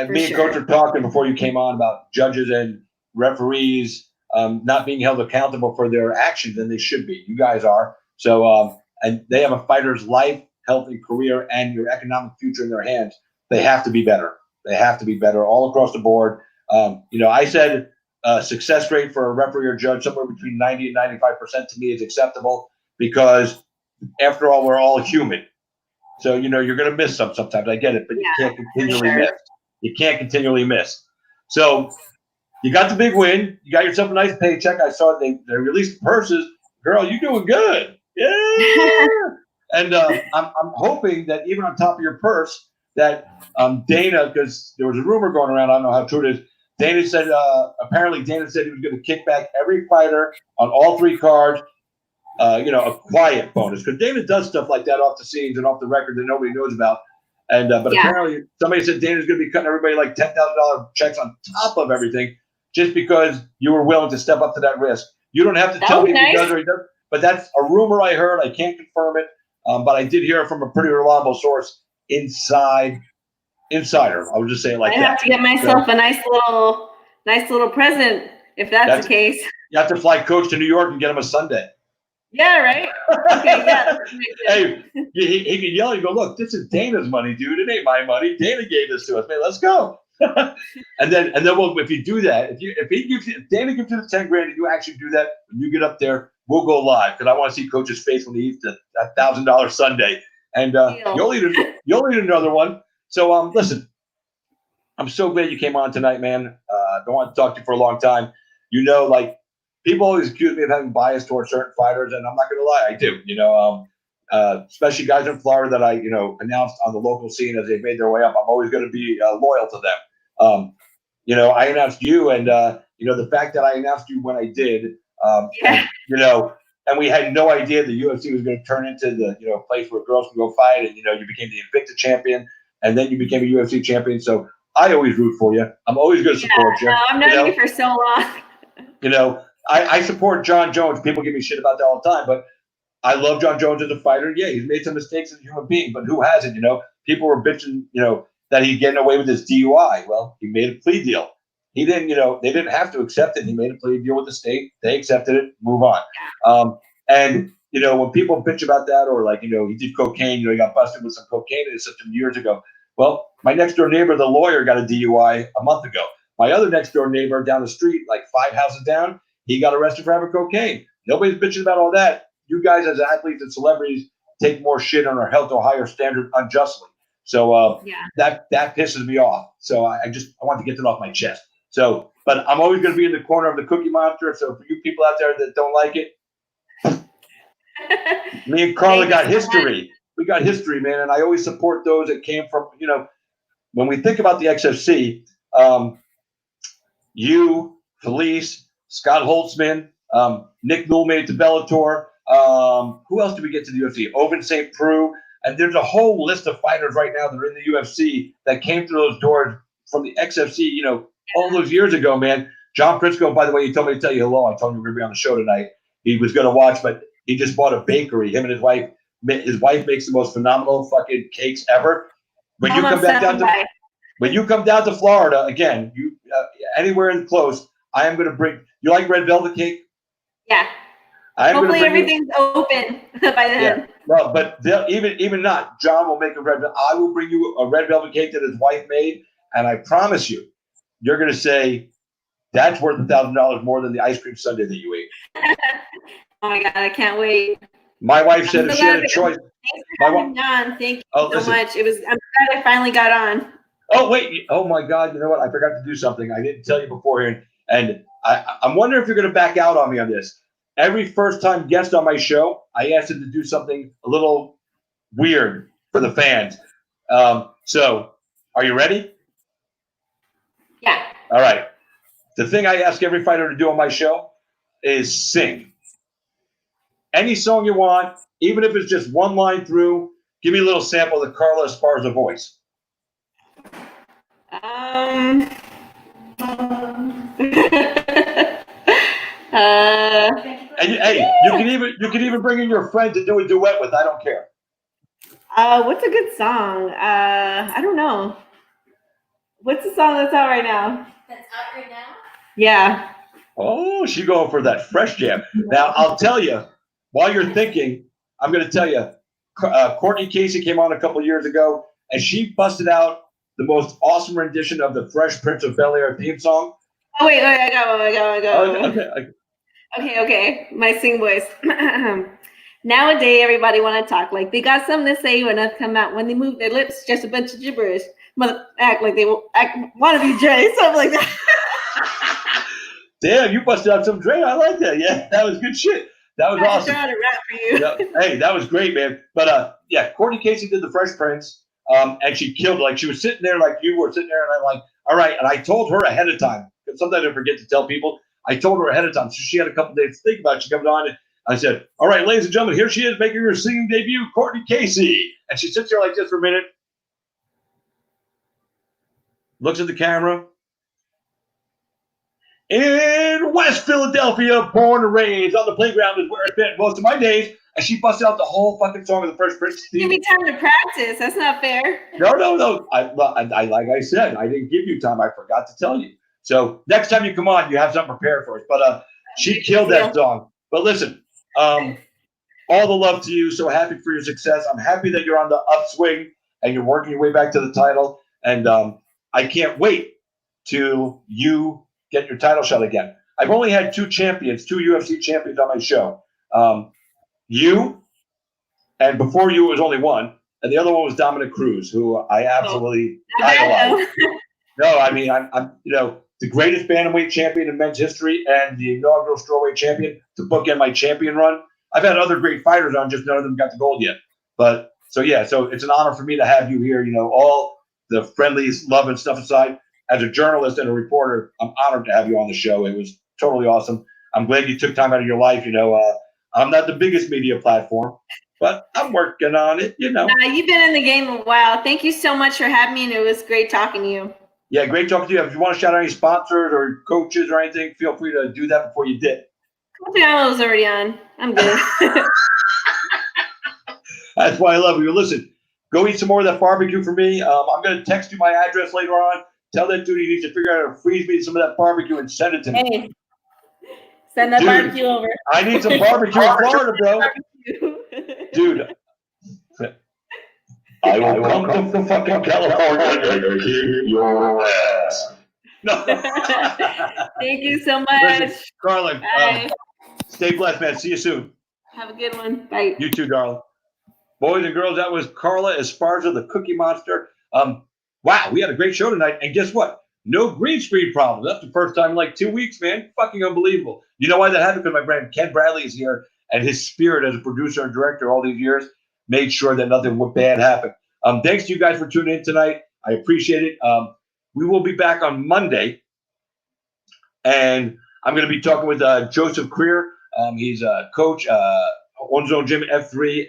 [SPEAKER 1] Me and Coach were talking before you came on about judges and referees not being held accountable for their actions, and they should be. You guys are. So, and they have a fighter's life, health, and career, and your economic future in their hands. They have to be better. They have to be better all across the board. I said success rate for a referee or judge somewhere between 90 and 95% to me is acceptable because, after all, we're all human. So, you're going to miss sometimes. I get it, but you can't continually miss. You can't continually miss. So you got the big win. You got yourself a nice paycheck. I saw they released purses. Girl, you're doing good. Yeah. And I'm hoping that even on top of your purse, that Dana, because there was a rumor going around, I don't know how true it is. Dana said apparently Dana said he was going to kick back every fighter on all 3 cards. A quiet bonus because Dana does stuff like that off the scenes and off the record that nobody knows about. And but apparently somebody said Dana's going to be cutting everybody like $10,000 checks on top of everything just because you were willing to step up to that risk. You don't have to tell me if he does or he doesn't, but that's a rumor I heard. I can't confirm it, but I did hear it from a pretty reliable source insider. I would just say it like that.
[SPEAKER 3] I have to get myself a nice little present if that's the case.
[SPEAKER 1] You have to fly Coach to New York and get him a sundae.
[SPEAKER 3] Yeah, right. Okay, yeah.
[SPEAKER 1] Hey, he can yell and go, look, this is Dana's money, dude. It ain't my money. Dana gave this to us, man. Let's go. and then if you do that, if Dana gives you the $10,000 and you actually do that, when you get up there, we'll go live because I want to see Coach's face when he eats that $1,000 sundae. And you'll eat another one. So listen, I'm so glad you came on tonight, man. Don't want to talk to you for a long time. People always accuse me of having bias towards certain fighters, and I'm not going to lie, I do. Especially guys in Florida that I, announced on the local scene as they've made their way up. I'm always going to be loyal to them. I announced you, and the fact that I announced you when I did, and we had no idea the UFC was going to turn into the place where girls can go fight, and you became the Invicta champion, and then you became a UFC champion. So I always root for you. I'm always going to support you.
[SPEAKER 3] No, I've known you for so long.
[SPEAKER 1] I support John Jones. People give me shit about that all the time, but I love John Jones as a fighter. Yeah, he's made some mistakes as a human being, but who hasn't? People were bitching, that he's getting away with his DUI. Well, he made a plea deal. He didn't, they didn't have to accept it. He made a plea deal with the state. They accepted it. Move on. And when people bitch about that, or like, he did cocaine, he got busted with some cocaine in his system years ago. Well, my next door neighbor, the lawyer, got a DUI a month ago. My other next door neighbor down the street, like 5 houses down, he got arrested for having cocaine. Nobody's bitching about all that. You guys as athletes and celebrities take more shit on our health to a higher standard unjustly. So that pisses me off. So I want to get that off my chest. So, but I'm always going to be in the corner of the Cookie Monster. So for you people out there that don't like it, me and Carla got history. We got history, man. And I always support those that came from, when we think about the XFC, you, Felice, Scott Holtzman, Nick Newell made it to Bellator. Who else did we get to the UFC? Oven St. Preux. And there's a whole list of fighters right now that are in the UFC that came through those doors from the XFC, all those years ago, man. John Prisco, by the way, he told me to tell you hello. I told him we were going to be on the show tonight. He was going to watch, but he just bought a bakery. Him and his wife makes the most phenomenal fucking cakes ever. When you come down to Florida, again, you anywhere in close, I am going to bring. You like red velvet cake?
[SPEAKER 3] Yeah. Hopefully everything's open by then.
[SPEAKER 1] Yeah. Well, but even not. John will make a red. I will bring you a red velvet cake that his wife made, and I promise you, you're going to say that's worth $1,000 more than the ice cream sundae that you ate.
[SPEAKER 3] Oh my God, I can't wait.
[SPEAKER 1] My wife said if she had a choice.
[SPEAKER 3] Thanks for having me on. Thank you so much. I'm glad I finally got on.
[SPEAKER 1] Oh wait! Oh my God! You know what? I forgot to do something. I didn't tell you beforehand, and I'm wondering if you're going to back out on me on this. Every first-time guest on my show, I asked him to do something a little weird for the fans. So, are you ready?
[SPEAKER 3] Yeah.
[SPEAKER 1] All right. The thing I ask every fighter to do on my show is sing. Any song you want, even if it's just one line through. Give me a little sample of the Carla Esparza voice. And you can even bring in your friend to do a duet with. I don't care.
[SPEAKER 3] What's a good song? I don't know. What's the song that's out right now?
[SPEAKER 5] That's out right now?
[SPEAKER 3] Yeah.
[SPEAKER 1] Oh, she's going for that fresh jam. Now I'll tell you, while you're thinking, I'm going to tell you, Courtney Casey came on a couple years ago, and she busted out the most awesome rendition of the Fresh Prince of Bel-Air theme song.
[SPEAKER 3] Oh wait, I got
[SPEAKER 1] Okay.
[SPEAKER 3] Okay. My sing voice. Nowadays, everybody want to talk like they got something to say when they come out. When they move their lips, just a bunch of gibberish. Act like they want to be Dre, something like that.
[SPEAKER 1] Damn, you busted out some Dre. I like that. Yeah, that was good shit. That was awesome.
[SPEAKER 3] I'm trying to rap for you.
[SPEAKER 1] Yeah. Hey, that was great, man. But Courtney Casey did the Fresh Prince, and she killed it. Like she was sitting there, like you were sitting there, and I'm like, all right. And I told her ahead of time, because sometimes I forget to tell people. I told her ahead of time, so she had a couple days to think about it. She comes on, and I said, all right, ladies and gentlemen, here she is making her singing debut, Courtney Casey. And she sits there like this for a minute, looks at the camera. In West Philadelphia, born and raised on the playground is where I spent most of my days. And she busted out the whole fucking song of the Fresh Prince.
[SPEAKER 3] Give me time to practice. That's not fair.
[SPEAKER 1] No. I like I said, I didn't give you time. I forgot to tell you. So next time you come on, you have something prepared for us. But she killed that song. But listen, all the love to you. So happy for your success. I'm happy that you're on the upswing and you're working your way back to the title. And I can't wait till you get your title shot again. I've only had two UFC champions on my show. You, and before you, it was only one. And the other one was Dominic Cruz, who I absolutely idolize. No, I mean, I'm the greatest bantamweight champion in men's history and the inaugural strawweight champion to bookend my champion run. I've had other great fighters on, just none of them got the gold yet. But so it's an honor for me to have you here. All the friendlies, love and stuff aside, as a journalist and a reporter, I'm honored to have you on the show. It was totally awesome. I'm glad you took time out of your life. I'm not the biggest media platform, but I'm working on it. You've
[SPEAKER 3] been in the game a while. Thank you so much for having me, and it was great talking to you.
[SPEAKER 1] Yeah, great talking to you. If you want to shout out any sponsors or coaches or anything, feel free to do that before you dip.
[SPEAKER 3] Coach Oyama was already on. I'm good.
[SPEAKER 1] That's why I love you. Listen, go eat some more of that barbecue for me. I'm going to text you my address later on. Tell that dude he needs to figure out how to freeze me some of that barbecue and send it to me.
[SPEAKER 3] Hey, send that barbecue over.
[SPEAKER 1] I need some barbecue in Florida, bro. Dude, I will come to fucking California and kick your ass. No.
[SPEAKER 3] Thank you so much.
[SPEAKER 1] Listen, Carlin,
[SPEAKER 3] Bye.
[SPEAKER 1] stay blessed, man. See you soon.
[SPEAKER 3] Have a good one. Bye.
[SPEAKER 1] You too, darling. Boys and girls, that was Carla Esparza, the Cookie Monster. Wow, we had a great show tonight. And guess what? No green screen problem. That's the first time in like 2 weeks, man. Fucking unbelievable. You know why that happened? Because my friend Ken Bradley is here, and his spirit as a producer and director all these years made sure that nothing bad happened. Thanks to you guys for tuning in tonight. I appreciate it. We will be back on Monday, and I'm going to be talking with Joseph Creer. He's a coach, owns his own gym, F3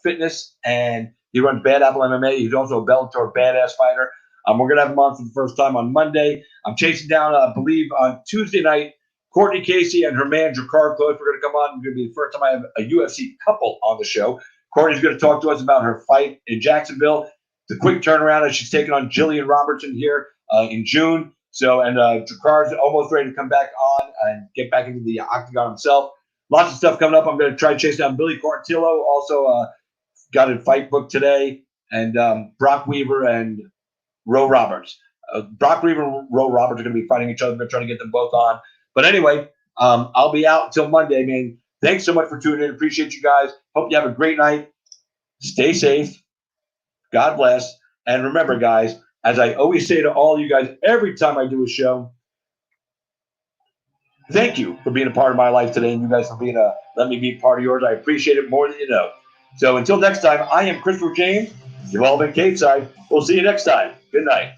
[SPEAKER 1] Fitness, and he runs Bad Apple MMA. He's also a Bellator badass fighter. We're going to have him on for the first time on Monday. I'm chasing down, I believe, on Tuesday night, Courtney Casey and her man, Jakar Close. We're going to come on. It's going to be the first time I have a UFC couple on the show. Courtney's going to talk to us about her fight in Jacksonville. The quick turnaround as she's taking on Jillian Robertson here in June. So, and Jakar's almost ready to come back on and get back into the octagon himself. Lots of stuff coming up. I'm going to try to chase down Billy Quartillo. Also got a fight book today. And Brock Weaver and Roe Roberts. Brock Weaver and Roe Roberts are going to be fighting each other. I'm going to try to get them both on. But anyway, I'll be out until Monday, man. Thanks so much for tuning in. Appreciate you guys. Hope you have a great night. Stay safe. God bless. And remember, guys, as I always say to all you guys every time I do a show, thank you for being a part of my life today, and you guys for being let me be part of yours. I appreciate it more than you know. So until next time, I am Christopher James. You've all been Capeside. We'll see you next time. Good night.